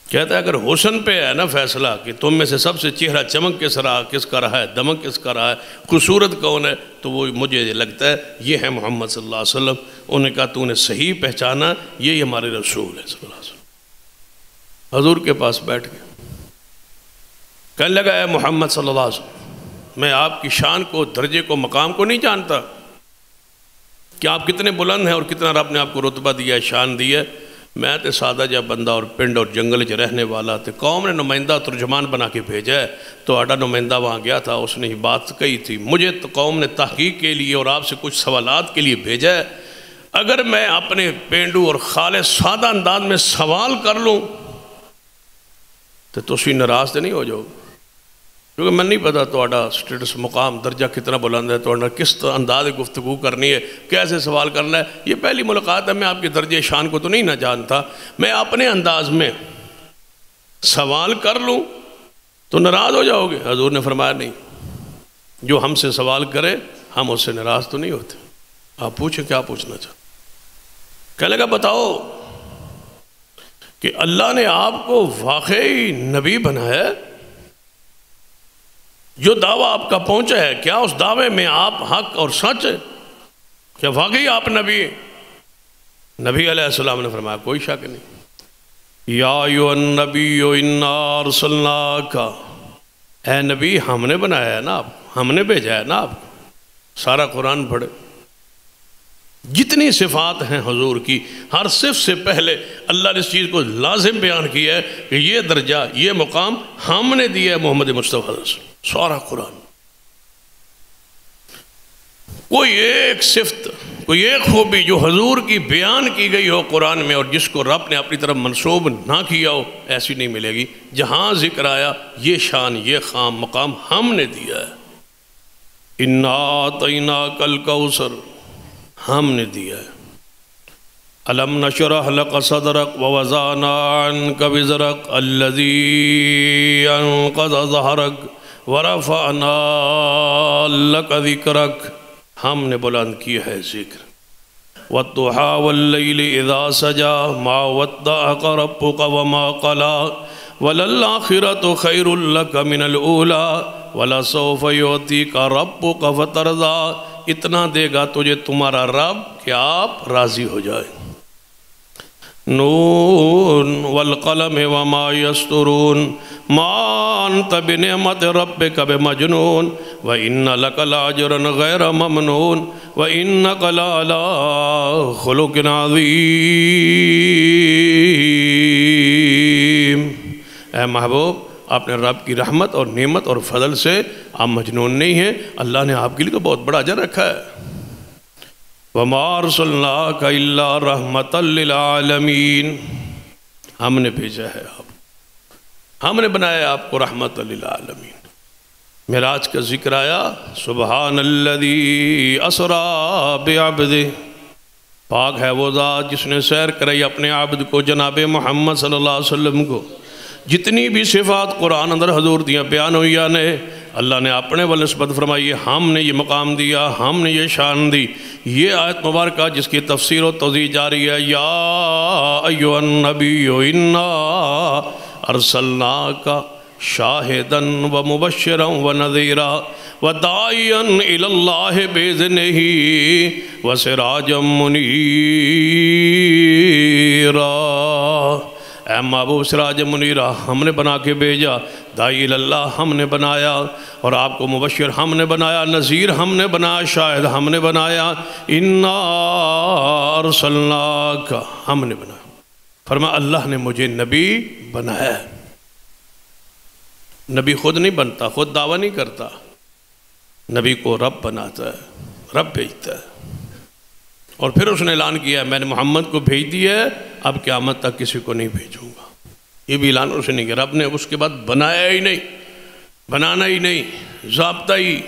کہتا ہے اگر حسن پہ ہے نا فیصلہ کہ تم میں سے سب سے چہرہ چمک کس کا رہا ہے، دمک کس کا رہا ہے، خوبصورت کون ہے، تو وہ مجھے لگتا ہے یہ ہے محمد صلی اللہ علیہ وسلم۔ انہوں نے کہا تو نے صحیح پہچانا، یہی ہمارے رسول ہے صلی اللہ علیہ وسلم۔ حضور کے پاس بیٹھ گئے، کہنے لگا اے محمد صلی اللہ علیہ وسلم، میں آپ کی شان کو، درجے کو، مقام کو نہیں جانتا کہ آپ کتنے بلند ہیں اور کتنا رب نے آپ کو رتبہ دیا ہے، شان دی ہے۔ میں تے سادہ جا بندہ اور پنڈ اور جنگل چ رہنے والا تے قوم نے نمائندہ ترجمان بنا کے بھیجا ہے، تو آڈا نمائندہ وہاں گیا تھا، اس نے ہی بات کہی تھی، مجھے تو قوم نے تحقیق کے لیے اور آپ سے کچھ سوالات کے لیے بھیجا ہے۔ اگر میں اپنے پینڈو اور خالص سادہ انداز میں سوال کر لوں تو تسی ناراض تو نہیں ہو جاؤ، کیونکہ میں نہیں پتا تو سٹیٹس مقام درجہ کتنا بلند ہے، تو کس انداز گفتگو کرنی ہے، کیسے سوال کرنا ہے، یہ پہلی ملاقات ہے، میں آپ کے درجے شان کو تو نہیں نہ جانتا، میں اپنے انداز میں سوال کر لوں تو ناراض ہو جاؤ گے۔ حضور نے فرمایا نہیں، جو ہم سے سوال کرے ہم اس سے ناراض تو نہیں ہوتے، آپ پوچھیں کیا پوچھنا چاہتے۔ کہنے لگا بتاؤ کہ اللہ نے آپ کو واقعی نبی بنایا ہے، جو دعویٰ آپ کا پہنچا ہے کیا اس دعوے میں آپ حق اور سچ ہے؟ کیا واقعی آپ نبی ہیں؟ نبی علیہ السلام نے فرمایا کوئی شک نہیں، یا ایھا النبی انا ارسلناک، اے نبی ہم نے بنایا ہے نا آپ، ہم نے بھیجا ہے نا آپ کو۔ سارا قرآن پڑھے، جتنی صفات ہیں حضور کی، ہر صفت سے پہلے اللہ نے اس چیز کو لازم بیان کیا ہے کہ یہ درجہ، یہ مقام ہم نے دیا ہے محمد مصطفیٰ صلی اللہ علیہ وسلم۔ سارا قرآن، کوئی ایک صفت، کوئی ایک خوبی جو حضور کی بیان کی گئی ہو قرآن میں اور جس کو رب نے اپنی طرف منسوب نہ کیا ہو، ایسی نہیں ملے گی۔ جہاں ذکر آیا یہ شان، یہ خام مقام ہم نے دیا ہے۔ انا اعطیناک الکوثر، ہم نے دیا ہے۔ الم نشرح لک صدرک ووضعنا عنک وزرک الذی انقض ظہرک ورفعنا لک ذکرک، ہم نے بلند کیا ہے ذکر۔ والضحی واللیل اذا سجا ما ودعک ربک وما قلی وللآخرۃ خیر لک من الاولی ولسوف یعطیک ربک فترضی، اتنا دے گا تجھے تمہارا رب کہ آپ راضی ہو جائیں۔ نون والقلم وما یسطرون ما انت بنعمت ربک بمجنون وإن لک لاجرا غیر ممنون وإنک لعلی خلق عظیم۔ اے محبوب، آپ نے رب کی رحمت اور نعمت اور فضل سے آپ مجنون نہیں ہیں، اللہ نے آپ کے لیے تو بہت بڑا اجر رکھا ہے۔ وَمَا أَرْسَلْنَاكَ إِلَّا رَحْمَةً لِلْعَالَمِينَ، ہم نے بھیجا ہے آپ، ہم نے بنایا آپ کو رحمت للعالمین۔ معراج کا ذکر آیا، سبحان الذی اسریٰ بعبدہ، پاک ہے وہ ذات جس نے سیر کرائی اپنے عبد کو، جناب محمد صلی اللہ علیہ وسلم کو۔ جتنی بھی صفات قرآن اندر حضور دیاں بیان ہوئی نے، اللہ نے اپنے والے نسبت فرمائی، ہم نے یہ مقام دیا، ہم نے یہ شان دی۔ یہ آیت مبارکہ جس کی تفسیر و توضیح جاری ہے، یا ایھا النبی انا ارسلناک شاہدا و مبشرا و نذیرا و داعیا الی اللہ باذنہ و سراجا منیرا۔ اے محبوب سراج منیرہ، ہم نے بنا کے بھیجا، داعی اللہ ہم نے بنایا، اور آپ کو مبشر ہم نے بنایا، نذیر ہم نے بنایا، شاہد ہم نے بنایا، انا ارسلناک، ہم نے بنایا۔ فرمایا اللہ نے مجھے نبی بنایا۔ نبی خود نہیں بنتا، خود دعویٰ نہیں کرتا، نبی کو رب بناتا ہے، رب بھیجتا ہے۔ اور پھر اس نے اعلان کیا میں نے محمد کو بھیج دیا ہے، اب قیامت تک کسی کو نہیں بھیجوں گا۔ یہ بھی اعلان اس نے نہیں کیا، رب نے اس کے بعد بنایا ہی نہیں، بنانا ہی نہیں، ضابطہ ہی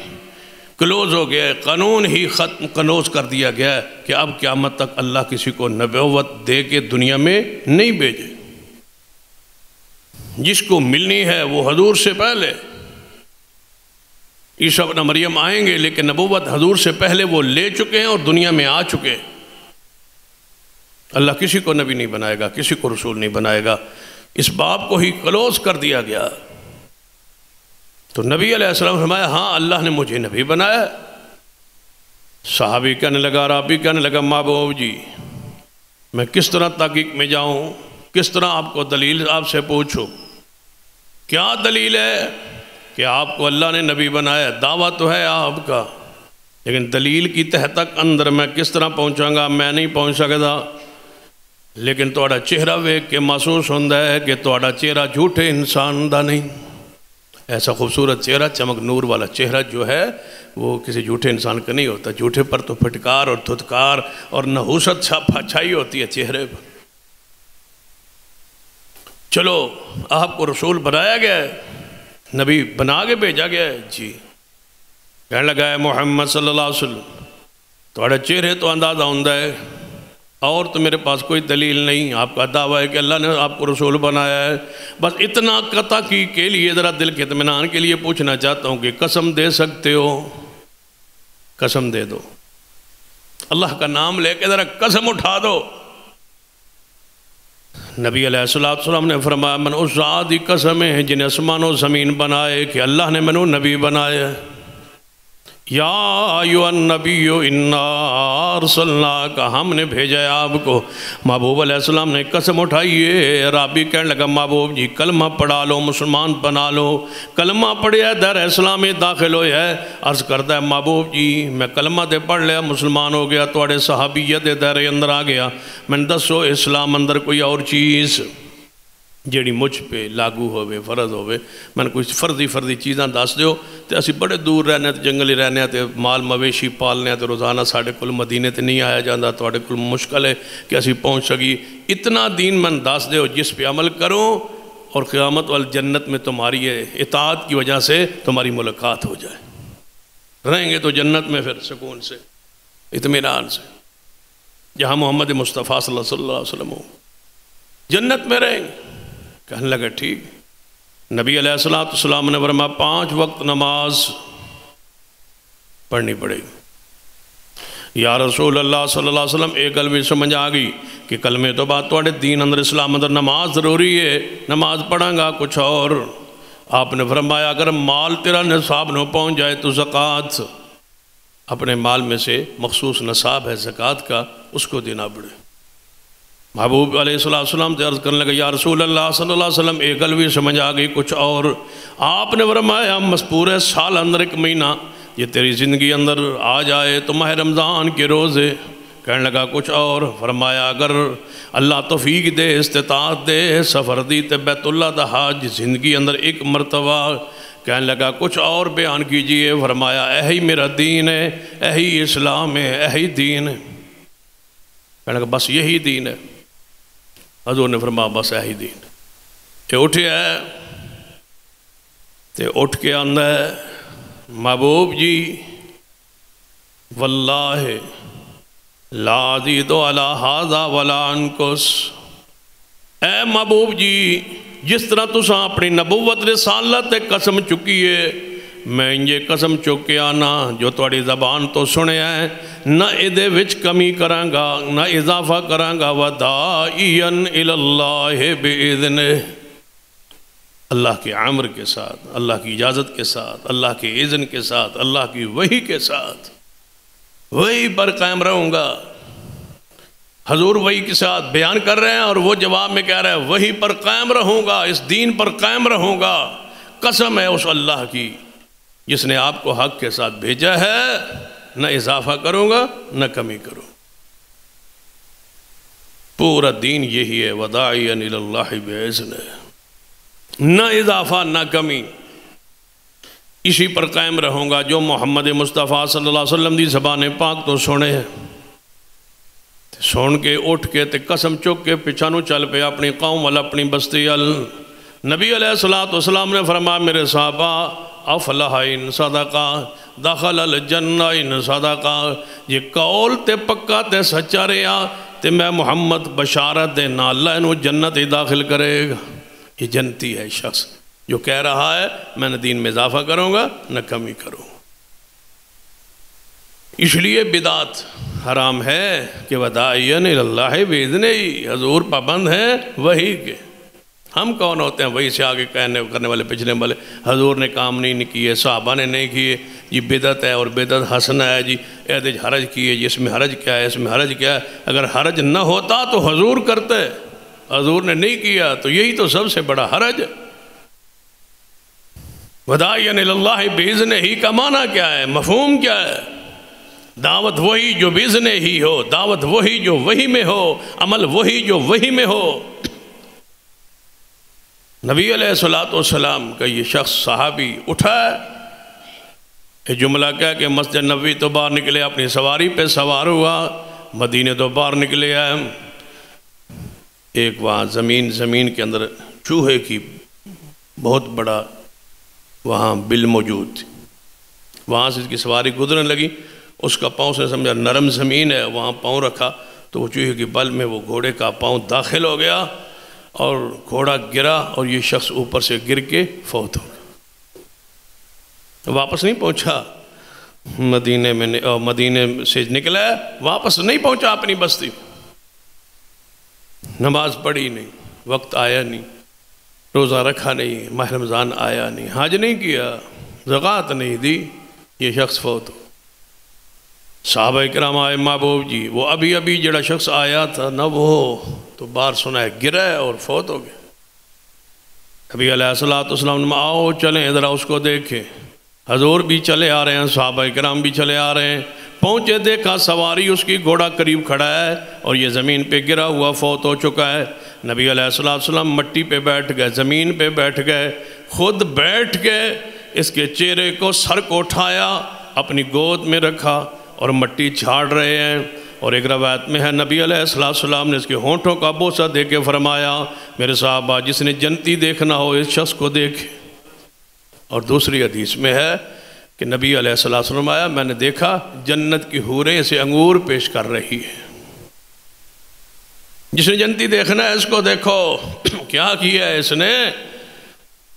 کلوز ہو گیا ہے، قانون ہی ختم کلوز کر دیا گیا ہے کہ اب قیامت تک اللہ کسی کو نبوت دے کے دنیا میں نہیں بھیجے۔ جس کو ملنی ہے وہ حضور سے پہلے، عیسیٰ ابن مریم آئیں گے لیکن نبوت حضور سے پہلے وہ لے چکے ہیں اور دنیا میں آ چکے ہیں۔ اللہ کسی کو نبی نہیں بنائے گا، کسی کو رسول نہیں بنائے گا، اس باب کو ہی کلوز کر دیا گیا۔ تو نبی علیہ السلام فرمایا ہاں اللہ نے مجھے نبی بنایا۔ صحابی کہنے لگا، رابی کہنے لگا، محبوب جی میں کس طرح تحقیق میں جاؤں، کس طرح آپ کو دلیل آپ سے پوچھوں، کیا دلیل ہے کہ آپ کو اللہ نے نبی بنایا؟ دعویٰ تو ہے آپ کا، لیکن دلیل کی تہ تک اندر میں کس طرح پہنچاں گا؟ میں نہیں پہنچ سکتا، لیکن تہاڈا چہرہ ویکھ کے محسوس ہوندا ہے کہ تہاڈا چہرہ جھوٹے انسان دا نہیں۔ ایسا خوبصورت چہرہ، چمک نور والا چہرہ جو ہے وہ کسی جھوٹے انسان کا نہیں ہوتا۔ جھوٹے پر تو پھٹکار اور دھتکار اور نحوست چھائی ہوتی ہے چہرے پر۔ چلو آپ کو رسول بنایا گیا ہے، نبی بنا کے بھیجا گیا ہے جی۔ کہنے لگا ہے محمد صلی اللہ علیہ وسلم تھوڑے چہرے تو اندازہ ہوندہ ہے، اور تو میرے پاس کوئی دلیل نہیں، آپ کا دعویٰ ہے کہ اللہ نے آپ کو رسول بنایا ہے۔ بس اتنا قطع کی کے لیے ذرا دل کے اطمینان کے لیے پوچھنا چاہتا ہوں کہ قسم دے سکتے ہو؟ قسم دے دو، اللہ کا نام لے کے ذرا قسم اٹھا دو۔ نبی علیہ السلام نے فرمایا من اس ذات کی قسم ہے جن آسمان و زمین بنائے کہ اللہ نے منو نبی بنایا ہے۔ یا ایھا النبی انا ارسلناک، ہم نے بھیجا ہے آپ کو۔ محبوب علیہ السلام نے قسم اٹھائیے۔ رابی کہنے لگا محبوب جی کلمہ پڑھا لو، مسلمان بنا لو۔ کلمہ پڑھیا دار اسلام میں داخل ہویا ہے، عرض کرتا ہے محبوب جی میں کلمہ تے پڑھ لیا، مسلمان ہو گیا، توڑے صحابیت دائرے اندر آ گیا، میں دسو اسلام اندر کوئی اور چیز جیڑی مجھ پہ لاگو ہوئے، فرض ہوئے، میں نے کوئی فرضی چیزاں دس دیو تے اسی بڑے دور رہنے تے جنگلی رہنے تے مال مویشی پالنے تے روزانہ ساڑھے کل مدینے تے نہیں آیا جاندہ، توڑے کل مشکل ہے کہ اسی پہنچ سکی۔ اتنا دین من دس دیو جس پہ عمل کرو اور قیامت والجنت میں تمہاری اطاعت کی وجہ سے تمہاری ملاقات ہو جائے، رہیں گے تو جنت میں پھر سکون سے، اطمینان سے، جہاں محمد مصطفیٰ صلی اللہ علیہ وسلم ہو، جنت میں رہیں گے۔ کہنے لگا ٹھیک۔ نبی علیہ السلام نے فرمایا 5 وقت نماز پڑھنی پڑے گی۔ یا رسول اللہ صلی اللہ علیہ وسلم ایک گل بھی سمجھ آ گئی کہ کلمے تو بات توڑے دین اندر اسلام اندر نماز ضروری ہے، نماز پڑھاں گا کچھ اور۔ آپ نے فرمایا اگر مال تیرا نصاب نہ پہنچ جائے تو زکوٰۃ، اپنے مال میں سے مخصوص نصاب ہے زکوٰۃ کا، اس کو دینا پڑے۔ محبوب علیہ السلام سے عرض کرنے لگا یا رسول اللہ صلی اللہ علیہ وسلم ایک گل بھی سمجھ آ گئی کچھ اور۔ آپ نے فرمایا پورے سال اندر ایک مہینہ یہ تیری زندگی اندر آ جائے تو ماہ رمضان کے روزے۔ کہنے لگا کچھ اور۔ فرمایا اگر اللہ توفیق دے، استطاعت دے، سفر دی تے بیت اللہ دا حج زندگی اندر ایک مرتبہ۔ کہنے لگا کچھ اور بیان کیجئے۔ فرمایا یہی میرا دین ہے، یہی اسلام ہے، یہی دین ہے۔ کہنے لگا بس یہی دین ہے. حضور نے فرمایا بس یہی دین. یہ اٹھے ہے تے اٹھ کے آندا ہے محبوب جی واللہ لا ازید علی ھذا ولا انقص. اے محبوب جی جس طرح تساں اپنی نبوت رسالت تے قسم چکی ہے میں یہ قسم چکے آنا جو تواڈی زبان تو سنیا ہے نہ ادھے وچ کمی کراں گا نہ اضافہ کراں گا. وداعیا الی اللہ باذنہ. اللہ کے امر کے ساتھ، اللہ کی اجازت کے ساتھ، اللہ کے اذن کے ساتھ، اللہ کی وحی کے ساتھ وحی پر قائم رہوں گا. حضور وحی کے ساتھ بیان کر رہے ہیں اور وہ جواب میں کہہ رہے ہیں وحی پر قائم رہوں گا، اس دین پر قائم رہوں گا. قسم ہے اس اللہ کی جس نے آپ کو حق کے ساتھ بھیجا ہے، نہ اضافہ کروں گا نہ کمی کروں. پورا دین یہی ہے وداعیا الی اللہ باذنہ. نہ اضافہ نہ کمی، اسی پر قائم رہوں گا جو محمد مصطفیٰ صلی اللہ علیہ وسلم دی زبان پاک تو سنے ہیں. سن کے اٹھ کے تے قسم چک کے پچھانو چل پہ اپنی قوم والا اپنی بستی ال. نبی علیہ السلام نے فرمایا میرے صحابہ افلح ان صدقہ دخل الجنہ ان صدقہ. یہ قول تے پکا تے سچا رہا تے میں محمد بشارت دے نا اللہ انہوں جنت ہی داخل کرے گا. یہ جنتی ہے شخص جو کہہ رہا ہے میں نہ دین میں اضافہ کروں گا نہ کمی کروں. اس لیے بدعت حرام ہے کہ وداعیا الی اللہ باذنہ. حضور پابند ہیں وحی کے. ہم کون ہوتے ہیں وہی سے آگے کرنے والے پچھلے والے. حضور نے کام نہیں کیے، صحابہ نے نہیں کیے، یہ بدعت ہے اور بدعت حسنہ ہے جی. احد حرج کیے جی، اس میں حرج کیا ہے، اس میں حرج کیا ہے. اگر حرج نہ ہوتا تو حضور کرتے، حضور نے نہیں کیا تو یہی تو سب سے بڑا حرج. وداعیا الی اللہ باذنہ ہی کا معنی کیا ہے، مفہوم کیا ہے؟ دعوت وہی جو باذنہ ہی ہو، دعوت وہی جو وحی میں ہو، عمل وہی جو وحی میں ہو. نبی علیہ السلام کا یہ شخص صحابی اٹھا یہ جملہ کہہ کہ مسجد نبوی تو باہر نکلے، اپنی سواری پہ سوار ہوا، مدینے تو باہر نکلے آئے. ایک وہاں زمین کے اندر چوہے کی بہت بڑا وہاں بل موجود تھی. وہاں سے اس کی سواری گزرنے لگی، اس کا پاؤں سے سمجھا نرم زمین ہے، وہاں پاؤں رکھا تو وہ چوہے کی بل میں وہ گھوڑے کا پاؤں داخل ہو گیا اور گھوڑا گرا اور یہ شخص اوپر سے گر کے فوت ہو گیا. واپس نہیں پہنچا مدینے سے نکلا ہے، واپس نہیں پہنچا اپنی بستی. نماز پڑھی نہیں، وقت آیا نہیں، روزہ رکھا نہیں، ماہ رمضان آیا نہیں، حج نہیں کیا، زکوٰۃ نہیں دی، یہ شخص فوت ہو. صحابہ کرام آئے محبوب جی وہ ابھی جڑا شخص آیا تھا نہ وہ تو بار سنا ہے گرا ہے اور فوت ہو گیا. نبی علیہ السلام نے آؤ چلیں ذرا اس کو دیکھیں. حضور بھی چلے آ رہے ہیں، صحابہ کرام بھی چلے آ رہے ہیں. پہنچے دیکھا سواری اس کی گھوڑا قریب کھڑا ہے اور یہ زمین پہ گرا ہوا فوت ہو چکا ہے. نبی علیہ السلام مٹی پہ بیٹھ گئے، زمین پہ بیٹھ گئے، خود بیٹھ کے اس کے چہرے کو، سر کو اٹھایا، اپنی گود میں رکھا اور مٹی جھاڑ رہے ہیں. اور ایک روایت میں ہے نبی علیہ السلام نے اس کے ہونٹوں کا بوسہ دے کے فرمایا میرے صحابہ جس نے جنتی دیکھنا ہو اس شخص کو دیکھے. اور دوسری حدیث میں ہے کہ نبی علیہ السلام آیا، میں نے دیکھا جنت کی حوریں اسے انگور پیش کر رہی ہے. جس نے جنتی دیکھنا ہے اس کو دیکھو. کیا کیا ہے اس نے؟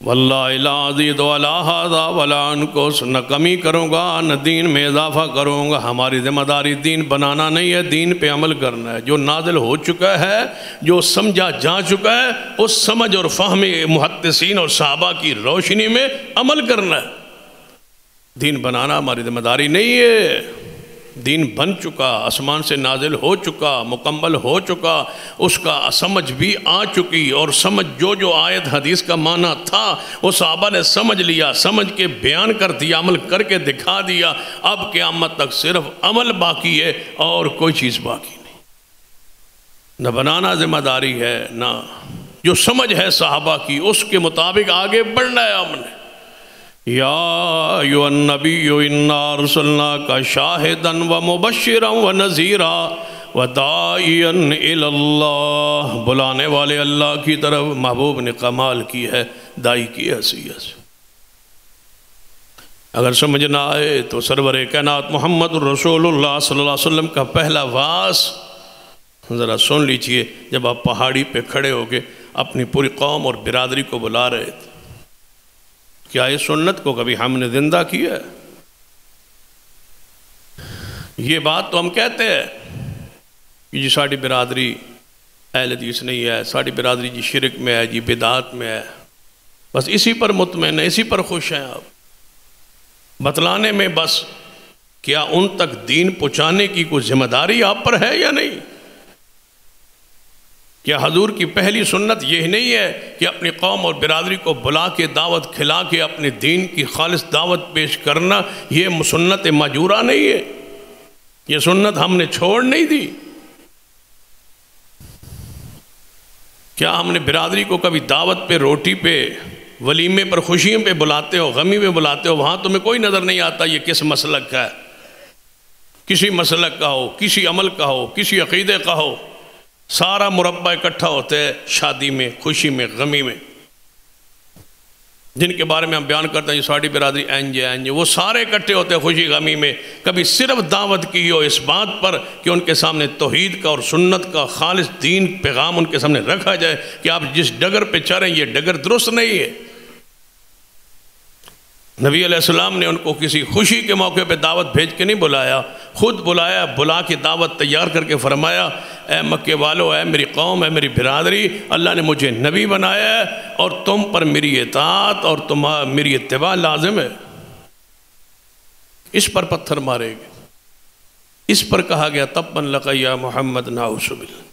واللہ لا ازید علی ھذا ولا انقص. نہ کمی کروں گا نہ دین میں اضافہ کروں گا. ہماری ذمہ داری دین بنانا نہیں ہے، دین پہ عمل کرنا ہے. جو نازل ہو چکا ہے، جو سمجھا جا چکا ہے، اس سمجھ اور فہم محدثین اور صحابہ کی روشنی میں عمل کرنا ہے. دین بنانا ہماری ذمہ داری نہیں ہے. دین بن چکا، آسمان سے نازل ہو چکا، مکمل ہو چکا، اس کا سمجھ بھی آ چکی. اور سمجھ جو آیت حدیث کا معنی تھا وہ صحابہ نے سمجھ لیا، سمجھ کے بیان کر دیا، عمل کر کے دکھا دیا. اب قیامت تک صرف عمل باقی ہے اور کوئی چیز باقی نہیں. نہ بنانا ذمہ داری ہے، نہ جو سمجھ ہے صحابہ کی اس کے مطابق آگے بڑھنا ہے ہم نے. یا ایھا النبی انا ارسلناک شاہدا و مبشرا و نذیرا. وَدَاعِيًا إِلَى اللَّهِ، بلانے والے اللہ کی طرف محبوب نے کمال کی ہے دائی کی حیثیت سے۔ اگر سمجھ نہ آئے تو سرور کائنات محمد الرسول اللہ صلی اللہ علیہ وسلم کا پہلا واس ذرا سن لیجئے، جب آپ پہاڑی پہ کھڑے ہو کے اپنی پوری قوم اور برادری کو بلا رہے تھے۔ کیا اس سنت کو کبھی ہم نے زندہ کیا ہے؟ یہ بات تو ہم کہتے ہیں کہ جی ساڑی برادری اہل حدیث نہیں ہے، ساڑی برادری جی شرک میں ہے، جی بدعات میں ہے، بس اسی پر مطمئن ہے، اسی پر خوش ہیں آپ بتلانے میں۔ بس کیا ان تک دین پہنچانے کی کوئی ذمہ داری آپ پر ہے یا نہیں؟ کیا حضور کی پہلی سنت یہی نہیں ہے کہ اپنی قوم اور برادری کو بلا کے دعوت کھلا کے اپنے دین کی خالص دعوت پیش کرنا؟ یہ سنت ماجورہ نہیں ہے، یہ سنت ہم نے چھوڑ نہیں دی۔ کیا ہم نے برادری کو کبھی دعوت پہ، روٹی پہ، ولیمے پر، خوشیوں پہ بلاتے ہو، غمی پہ بلاتے ہو، وہاں تمہیں کوئی نظر نہیں آتا یہ کس مسلک کا ہے؟ کسی مسلک کا ہو، کسی عمل کا ہو، کسی عقیدے کا ہو، سارا مربع اکٹھا ہوتا ہے شادی میں، خوشی میں، غمی میں۔ جن کے بارے میں ہم بیان کرتے ہیں یہ ساڑی برادری اینج ہے، وہ سارے اکٹھے ہوتے ہیں خوشی غمی میں۔ کبھی صرف دعوت کی ہو اس بات پر کہ ان کے سامنے توحید کا اور سنت کا خالص دین پیغام ان کے سامنے رکھا جائے کہ آپ جس ڈگر پہ چل رہے ہیں یہ ڈگر درست نہیں ہے۔ نبی علیہ السلام نے ان کو کسی خوشی کے موقع پہ دعوت بھیج کے نہیں بلایا، خود بلایا، بلا کے دعوت تیار کر کے فرمایا اے مکے والو، اے میری قوم، اے میری برادری، اللہ نے مجھے نبی بنایا ہے اور تم پر میری اطاعت اور میری اتباع لازم ہے۔ اس پر پتھر مارے گئے، اس پر کہا گیا تبًا لک یا محمد نعوذ باللہ۔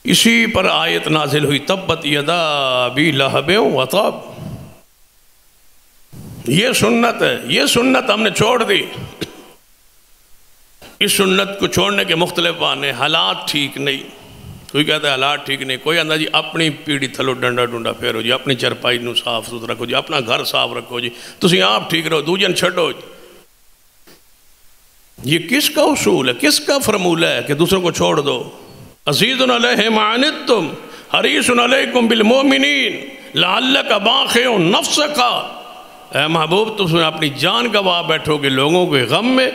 اسی پر آیت نازل ہوئی تبت یدا ابی لہب وطب۔ یہ سنت ہے، یہ سنت ہم نے چھوڑ دی۔ اس سنت کو چھوڑنے کے مختلف بہانے، حالات ٹھیک نہیں، کوئی کہتا ہے حالات ٹھیک نہیں، کوئی آندہ جی اپنی پیڑھی تھلو ڈنڈا ڈنڈا پھیرو جی، اپنی چرپائی نو صاف ستھرا رکھو جی، اپنا گھر صاف رکھو جی، تسی آپ ٹھیک رہو، دوجن چھڑو جی۔ یہ کس کا اصول ہے، کس کا فرمولہ ہے کہ دوسروں کو چھوڑ دو؟ عزیز علیہ ما عنتم حریص علیکم بالمؤمنین لعلک باخع نفسک۔ اے محبوب تم اپنی جان گواہ بیٹھو گے لوگوں کے غم میں،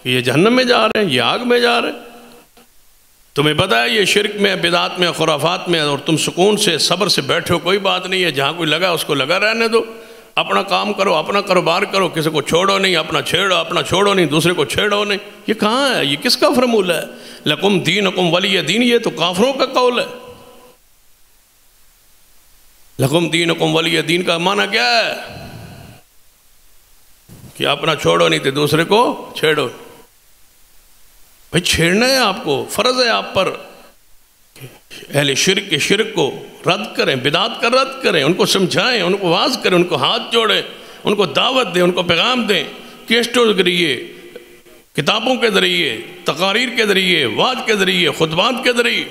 یہ جہنم میں جا رہے ہیں، یہ آگ میں جا رہے ہیں، تمہیں پتہ ہے یہ شرک میں، بدعات میں، خرافات میں، اور تم سکون سے صبر سے بیٹھو، کوئی بات نہیں ہے، جہاں کوئی لگا اس کو لگا رہنے دو، اپنا کام کرو، اپنا کاروبار کرو، کسی کو چھوڑو نہیں، اپنا چھوڑو نہیں، دوسرے کو چھیڑو نہیں۔ یہ کہاں ہے؟ یہ کس کا فرمولہ ہے؟ لکم دینکم ولی دین، یہ تو کافروں کا قول ہے۔ لکم دینکم ولی دین کا معنی کیا ہے؟ کہ اپنا چھوڑو نہیں تو دوسرے کو چھیڑو۔ بھائی چھیڑنا ہے آپ کو، فرض ہے آپ پر اہل شرک کے شرک کو رد کریں، بدعات کا رد کریں، ان کو سمجھائیں، ان کو واعظ کریں، ان کو ہاتھ جوڑیں، ان کو دعوت دیں، ان کو پیغام دیں، کیسٹوں کے ذریعے، کتابوں کے ذریعے، تقاریر کے ذریعے، واعظ کے ذریعے، خطبات کے ذریعے۔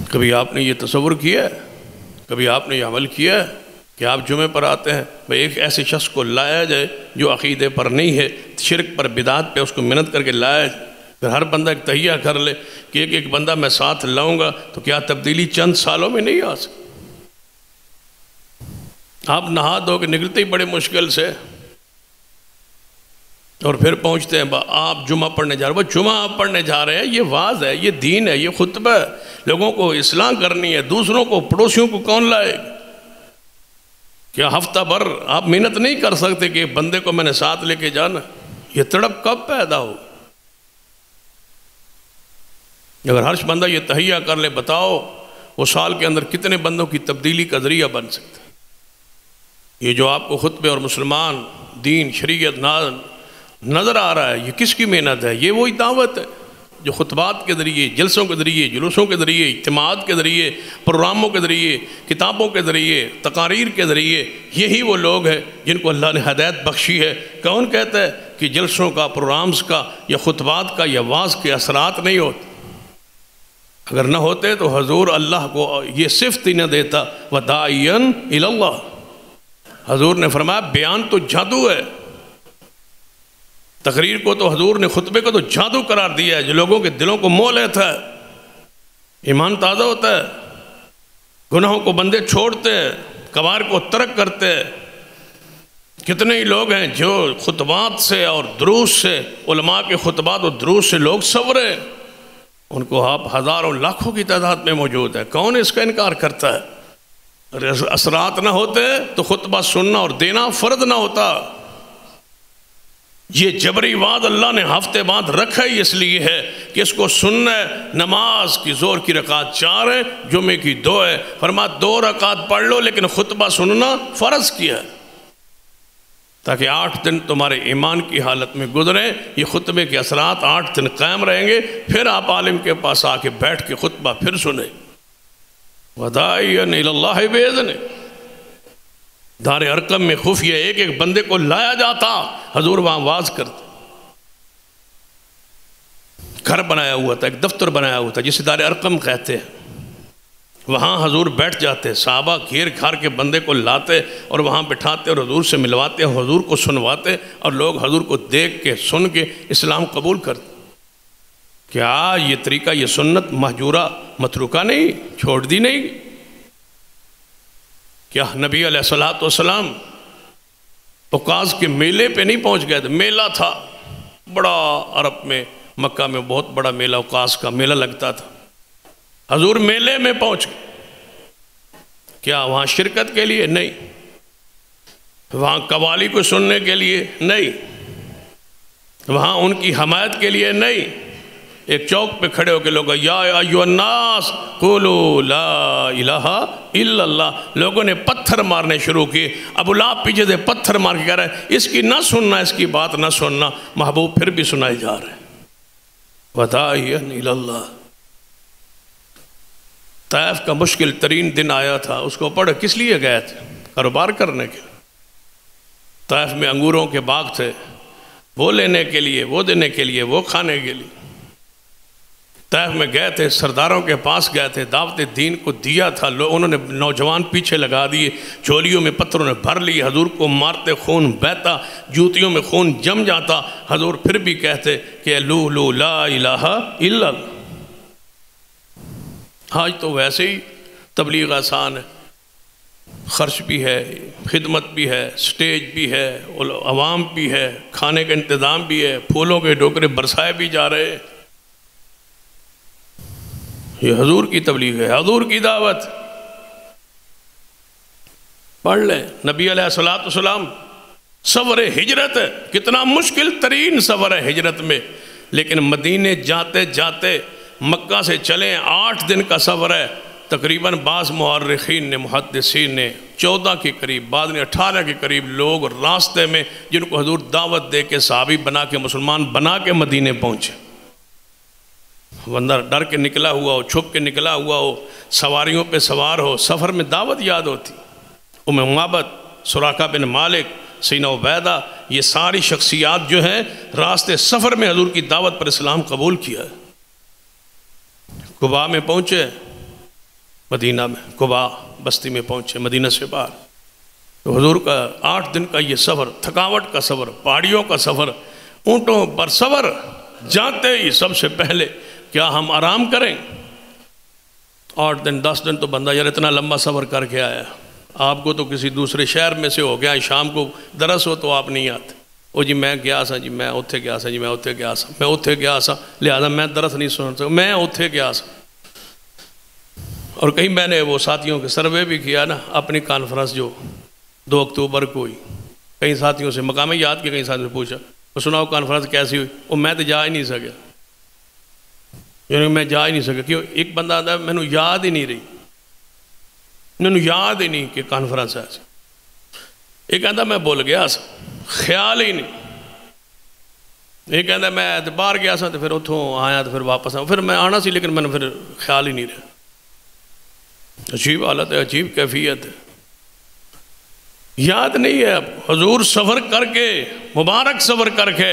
کبھی آپ نے یہ تصور کیا ہے؟ کبھی آپ نے یہ عمل کیا ہے کہ آپ جمعے پر آتے ہیں بھئی ایک ایسے شخص کو لایا جائے جو عقیدے پر نہیں ہے، شرک پر، بدعات پہ، اس کو محنت کر کے لایا جائے، پھر ہر بندہ ایک تہیہ کر لے کہ ایک ایک بندہ میں ساتھ لاؤں گا تو کیا تبدیلی چند سالوں میں نہیں آ سکتی؟ آپ نہا دھو کے نکلتے ہی بڑے مشکل سے، اور پھر پہنچتے ہیں آپ جمعہ پڑھنے جا رہے ہیں۔ وہ جمعہ آپ پڑھنے جا رہے ہیں، یہ واعظ ہے، یہ دین ہے، یہ خطبہ ہے، لوگوں کو اصلاح کرنی ہے، دوسروں کو، پڑوسیوں کو کون لائے گا؟ کیا ہفتہ بھر آپ محنت نہیں کر سکتے کہ بندے کو میں نے ساتھ لے کے جانا؟ یہ تڑپ کب پیدا ہو؟ اگر ہر بندہ یہ تہیہ کر لے، بتاؤ وہ سال کے اندر کتنے بندوں کی تبدیلی کا ذریعہ بن سکتا ہے؟ یہ جو آپ کو خطبے اور مسلمان، دین، شریعت نظر آ رہا ہے، یہ کس کی محنت ہے؟ یہ وہی دعوت ہے جو خطبات کے ذریعے، جلسوں کے ذریعے، جلوسوں کے ذریعے، اجتماعات کے ذریعے، پروگراموں کے ذریعے، کتابوں کے ذریعے، تقاریر کے ذریعے، یہی وہ لوگ ہیں جن کو اللہ نے ہدایت بخشی ہے۔ کون کہتا ہے کہ جلسوں کا، پروگرامز کا، یا خطبات کا، یا واعظ کے اثرات نہیں ہوتے؟ اگر نہ ہوتے تو حضور اللہ کو یہ صفت ہی نہ دیتا وَدَاعِيًا إِلَى اللَّهِ۔ حضور نے فرمایا بیان تو جادو ہے، تقریر کو تو حضور نے، خطبے کو تو جادو قرار دیا ہے جو لوگوں کے دلوں کو مول لیتا ہے، ایمان تازہ ہوتا ہے، گناہوں کو بندے چھوڑتے ہیں، کبائر کو ترک کرتے ہیں۔ کتنے ہی لوگ ہیں جو خطبات سے اور دروس سے، علماء کے خطبات اور دروس سے لوگ سنورے، ان کو آپ ہزاروں لاکھوں کی تعداد میں موجود ہے، کون اس کا انکار کرتا ہے؟ اثرات نہ ہوتے تو خطبہ سننا اور دینا فرض نہ ہوتا۔ یہ جبری وعد اللہ نے ہفتے بعد رکھا ہی اس لیے ہے کہ اس کو سننا ہے۔ نماز کی زور کی رکعت 4 ہے، جمعے کی 2 ہے، فرما 2 رکعت پڑھ لو لیکن خطبہ سننا فرض کیا ہے، تاکہ 8 دن تمہارے ایمان کی حالت میں گزریں۔ یہ خطبے کے اثرات 8 دن قائم رہیں گے، پھر آپ عالم کے پاس آ کے بیٹھ کے خطبہ پھر سنیں۔ وَدَاعِيًا إِلَى اللَّهِ بِإِذْنِهِ، دار ارقم میں خفیہ ایک ایک بندے کو لایا جاتا، حضور وہاں واز کرتے، گھر بنایا ہوا تھا، ایک دفتر بنایا ہوا تھا جسے دار ارقم کہتے ہیں، وہاں حضور بیٹھ جاتے، صحابہ گھیر گھار کے بندے کو لاتے اور وہاں بٹھاتے اور حضور سے ملواتے، حضور کو سنواتے، اور لوگ حضور کو دیکھ کے سن کے اسلام قبول کرتے۔ کیا یہ طریقہ، یہ سنت مہجورہ متروکہ نہیں، چھوڑ دی نہیں؟ کیا نبی علیہ السلام عکاظ کے میلے پہ نہیں پہنچ گئے تھے؟ میلہ تھا بڑا، عرب میں مکہ میں بہت بڑا میلہ، عکاظ کا میلہ لگتا تھا، حضور میلے میں پہنچ گئے، کیا وہاں شرکت کے لیے؟ نہیں۔ وہاں قوالی کو سننے کے لیے؟ نہیں۔ وہاں ان کی حمایت کے لیے؟ نہیں۔ ایک چوک پہ کھڑے ہو کے لوگ یا ایھا الناس قولوا لا الہ الا اللہ، لوگوں نے پتھر مارنے شروع کیے، ابو لہب پیچھے سے پتھر مار کے کہہ رہا ہے اس کی نہ سننا، اس کی بات نہ سننا، محبوب پھر بھی سنائے جا رہے ہیں۔ وداعیا الی اللہ۔ طائف کا مشکل ترین دن آیا تھا، اس کو پڑھ کس لیے گئے تھے؟ کاروبار کرنے کے۔ طائف میں انگوروں کے باغ تھے، وہ لینے کے لیے، وہ دینے کے لیے، وہ کھانے کے لیے۔ طائف میں گئے تھے، سرداروں کے پاس گئے تھے، دعوت دین کو دیا تھا، انہوں نے نوجوان پیچھے لگا دیے، چولیوں میں پتھروں نے بھر لی، حضور کو مارتے، خون بہتا، جوتیوں میں خون جم جاتا، حضور پھر بھی کہتے کہ لو لا الہ الا اللہ۔ آج تو ویسے ہی تبلیغ آسان ہے، خرچ بھی ہے، خدمت بھی ہے، سٹیج بھی ہے، عوام بھی ہے، کھانے کا انتظام بھی ہے، پھولوں کے ڈوکرے برسائے بھی جا رہے ہیں۔ یہ حضور کی تبلیغ ہے، حضور کی دعوت۔ پڑھ لیں، نبی علیہ السلام سفر ہجرت ہے، کتنا مشکل ترین سفر ہے ہجرت میں، لیکن مدینے جاتے جاتے مکہ سے چلیں 8 دن کا سفر ہے، تقریباً بعض مورخین نے، محدثین نے 14 کے قریب، بعض نے 18 کے قریب لوگ راستے میں جن کو حضور دعوت دے کے صحابی بنا کے، مسلمان بنا کے مدینے پہنچے۔ بندہ ڈر کے نکلا ہوا ہو، چھپ کے نکلا ہوا ہو، سواریوں پہ سوار ہو، سفر میں دعوت یاد ہوتی۔ ام معبد، سراقہ بن مالک، سیدنا عبیدہ، یہ ساری شخصیات جو ہیں راستے سفر میں حضور کی دعوت پر اسلام قبول کیا ہے۔ قباء میں پہنچے، مدینہ میں قباء بستی میں پہنچے، مدینہ سے باہر، تو حضور کا 8 دن کا یہ سفر، تھکاوٹ کا سفر، پہاڑیوں کا سفر، اونٹوں پر سفر، جاتے ہی سب سے پہلے کیا ہم آرام کریں؟ 8 دن 10 دن تو بندہ یار اتنا لمبا سفر کر کے آیا، آپ کو تو کسی دوسرے شہر میں سے ہو گیا، شام کو درس ہو تو آپ نہیں آتے، او جی میں گیا سا جی، میں اوتھے گیا سا جی، میں اوتھے گیا سا، میں اوتھے گیا سا، لہذا میں درس نہیں سن سکتا، میں اوتھے گیا سا۔ اور کہیں میں نے وہ ساتھیوں کے سروے بھی کیا نا، اپنی کانفرنس جو 2 اکتوبر کو ہوئی، کئی ساتھیوں سے مقام یاد کے کئی ساتھیوں سے پوچھا، وہ سناؤ کانفرنس کیسی ہوئی؟ وہ میں تو جا ہی نہیں سکیا، یعنی میں جا ہی نہیں سکیا، کیوں؟ ایک بندہ آتا ہے میں نے یاد ہی نہیں رہی، میں نے یاد ہی نہیں کہ کانفرنس ہے ایسی، ایک آتا میں بول گیا سا، خیال ہی نہیں، ایک آتا میں اعتبار گیا سا تو پھر اتھوں آیا تو پھر واپس آیا، پھر میں آنا سی لیکن میں نے پھر خیال ہی نہیں رہا۔ عجیب حالت ہے، عجیب کیفیت ہے، یاد نہیں ہے۔ اب حضور سفر کر کے، مبارک سفر کر کے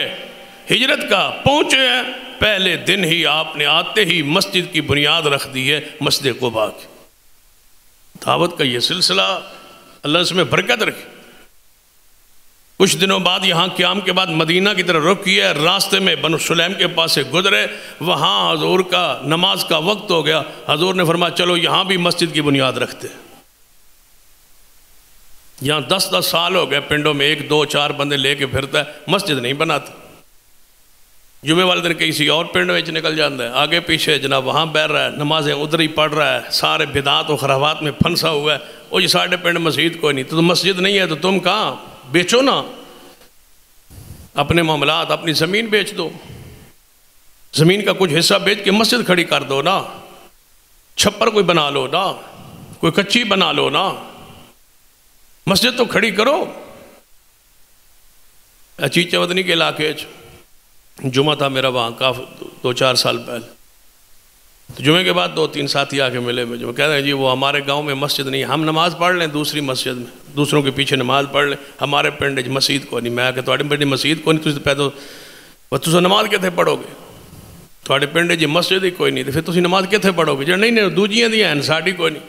ہجرت کا پہنچے ہیں، پہلے دن ہی آپ نے آتے ہی مسجد کی بنیاد رکھ دی ہے، مسجد قباء کی۔ دعوت کا یہ سلسلہ اللہ اس میں برکت رکھے۔ کچھ دنوں بعد یہاں قیام کے بعد مدینہ کی طرف رخ کیا، راستے میں بنو سلیم کے پاس سے گزرے، وہاں حضور کا نماز کا وقت ہو گیا، حضور نے فرمایا چلو یہاں بھی مسجد کی بنیاد رکھتے ہیں۔ یہاں 10 سال ہو گئے پنڈوں میں 1 2 4 بندے لے کے پھرتا ہے، مسجد نہیں بناتا۔ جمعے والے دن کسی اور پنڈ میں نکل جاتا ہے، آگے پیچھے جناب وہاں بیٹھ رہا ہے، نمازیں ادھر ہی پڑھ رہا ہے، سارے بدعات و خرافات میں پھنسا ہوا ہے۔ وہ جی ساڑھے پنڈ مسجد کوئی نہیں، تو مسجد نہیں ہے تو تم کہاں بیچو نا اپنے معاملات، اپنی زمین بیچ دو، زمین کا کچھ حصہ بیچ کے مسجد کھڑی کر دو نا، چھپر کوئی بنا لو نا، کوئی کچی بنا لو نا، مسجد تو کھڑی کرو۔ اچیچے ودنی کے علاقے جمعہ تھا میرا وہاں کافی 2 4 سال پہلے، تو جمعے کے بعد 2 3 ساتھی آ کے ملے مجھے، وہ کہتے ہیں جی وہ ہمارے گاؤں میں مسجد نہیں، ہم نماز پڑھ لیں دوسری مسجد میں، دوسروں کے پیچھے نماز پڑھ لیں، ہمارے پنڈ مسجد کو نہیں۔ میں کہ تھوڑے پنڈ مسجد کو نہیں، تجھے پیدا تو نماز کتنے پڑھو گے؟ تھوڑے پنڈ جی مسجد ہی کوئی نہیں، تو پھر تھی نماز کتنے پڑھو گے؟ جی نہیں دوجیاں دی ہیں ساڑی کوئی نہیں۔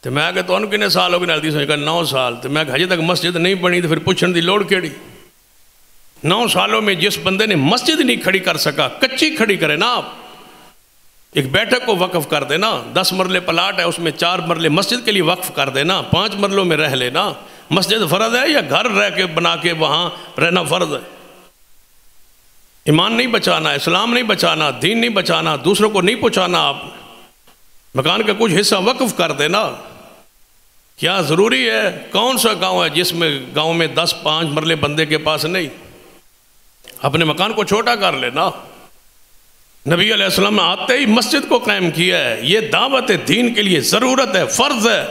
تو میں کہ تو کنے سال ہو گئے؟ نالتی سوچ کہا 9 سال۔ تو میں کہ ہجے تک مسجد نہیں بنی، تو پھر پوچھن دی لوڑ کیڑی؟ 9 سالوں میں جس بندے نے مسجد نہیں کھڑی کر سکا، کچی کھڑی کرے نا آپ، ایک بیٹھک کو وقف کر دینا، 10 مرلے پلاٹ ہے اس میں 4 مرلے مسجد کے لیے وقف کر دینا، 5 مرلوں میں رہ لینا۔ مسجد فرض ہے یا گھر رہ کے بنا کے وہاں رہنا فرض ہے؟ ایمان نہیں بچانا، اسلام نہیں بچانا، دین نہیں بچانا، دوسروں کو نہیں پہنچانا، آپ مکان کا کچھ حصہ وقف کر دینا۔ کیا ضروری ہے؟ کون سا گاؤں ہے جس میں گاؤں میں 10 5 مرلے بندے کے پاس نہیں؟ اپنے مکان کو چھوٹا کر لینا۔ نبی علیہ السلام نے آتے ہی مسجد کو قائم کیا ہے، یہ دعوت دین کے لیے ضرورت ہے، فرض ہے۔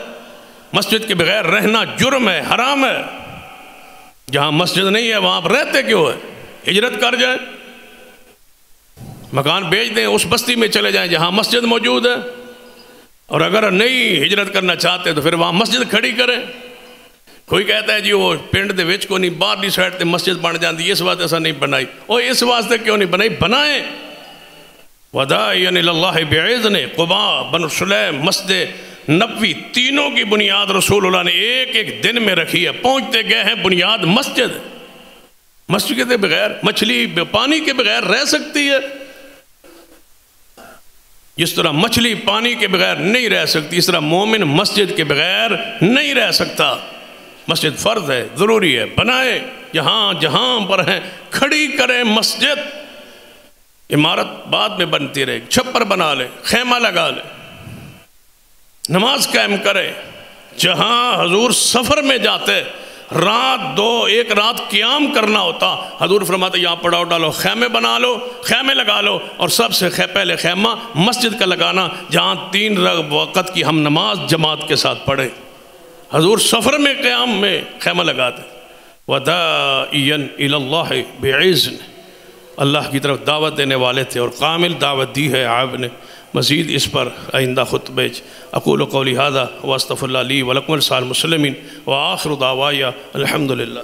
مسجد کے بغیر رہنا جرم ہے، حرام ہے۔ جہاں مسجد نہیں ہے وہاں آپ رہتے کیوں ہے؟ ہجرت کر جائیں، مکان بیچ دیں، اس بستی میں چلے جائیں جہاں مسجد موجود ہے، اور اگر نہیں ہجرت کرنا چاہتے تو پھر وہاں مسجد کھڑی کریں۔ کوئی کہتا ہے جی وہ پنڈ دے وچ کو نہیں، باہرلی سائڈ تے مسجد بن جاندی، اس واسطے ایسا نہیں بنائی۔ اور اس واسطے کیوں نہیں بنائی؟ بنائیں۔ وَدَاعِيًا إِلَى اللَّهِ بِإِذْنِهِ، قباء، بنو سلیم، مسجد نبوی، تینوں کی بنیاد رسول اللہ نے ایک دن میں رکھی ہے، پہنچتے گئے ہیں بنیاد مسجد۔ مسجد کے بغیر مچھلی پانی کے بغیر رہ سکتی ہے؟ جس طرح مچھلی پانی کے بغیر نہیں رہ سکتی، اس طرح مومن مسجد کے بغیر نہیں رہ سکتا۔ مسجد فرض ہے، ضروری ہے، بنائے، جہاں جہاں پر ہیں کھڑی کریں مسجد۔ عمارت بعد میں بنتی رہے، چھپر بنا لے، خیمہ لگا لے، نماز قائم کرے۔ جہاں حضور سفر میں جاتے، رات 1 رات قیام کرنا ہوتا، حضور فرماتے یہاں پڑاؤ ڈالو، خیمے بنا لو، خیمے لگا لو، اور سب سے پہلے خیمہ مسجد کا لگانا جہاں 3 وقت کی ہم نماز جماعت کے ساتھ پڑھیں۔ حضور سفر میں قیام میں خیمہ لگاتے۔ وَدَاعِيًا إِلَى اللَّهِ بِإِذْنِهِ، اللہ کی طرف دعوت دینے والے تھے اور کامل دعوت دی ہے آپ نے۔ مزید اس پر آئندہ خطبے اقول قولی ھذا واستغفر اللہ لی ولکم ولسائر المسلمین وآخر دعوایا الحمدللہ۔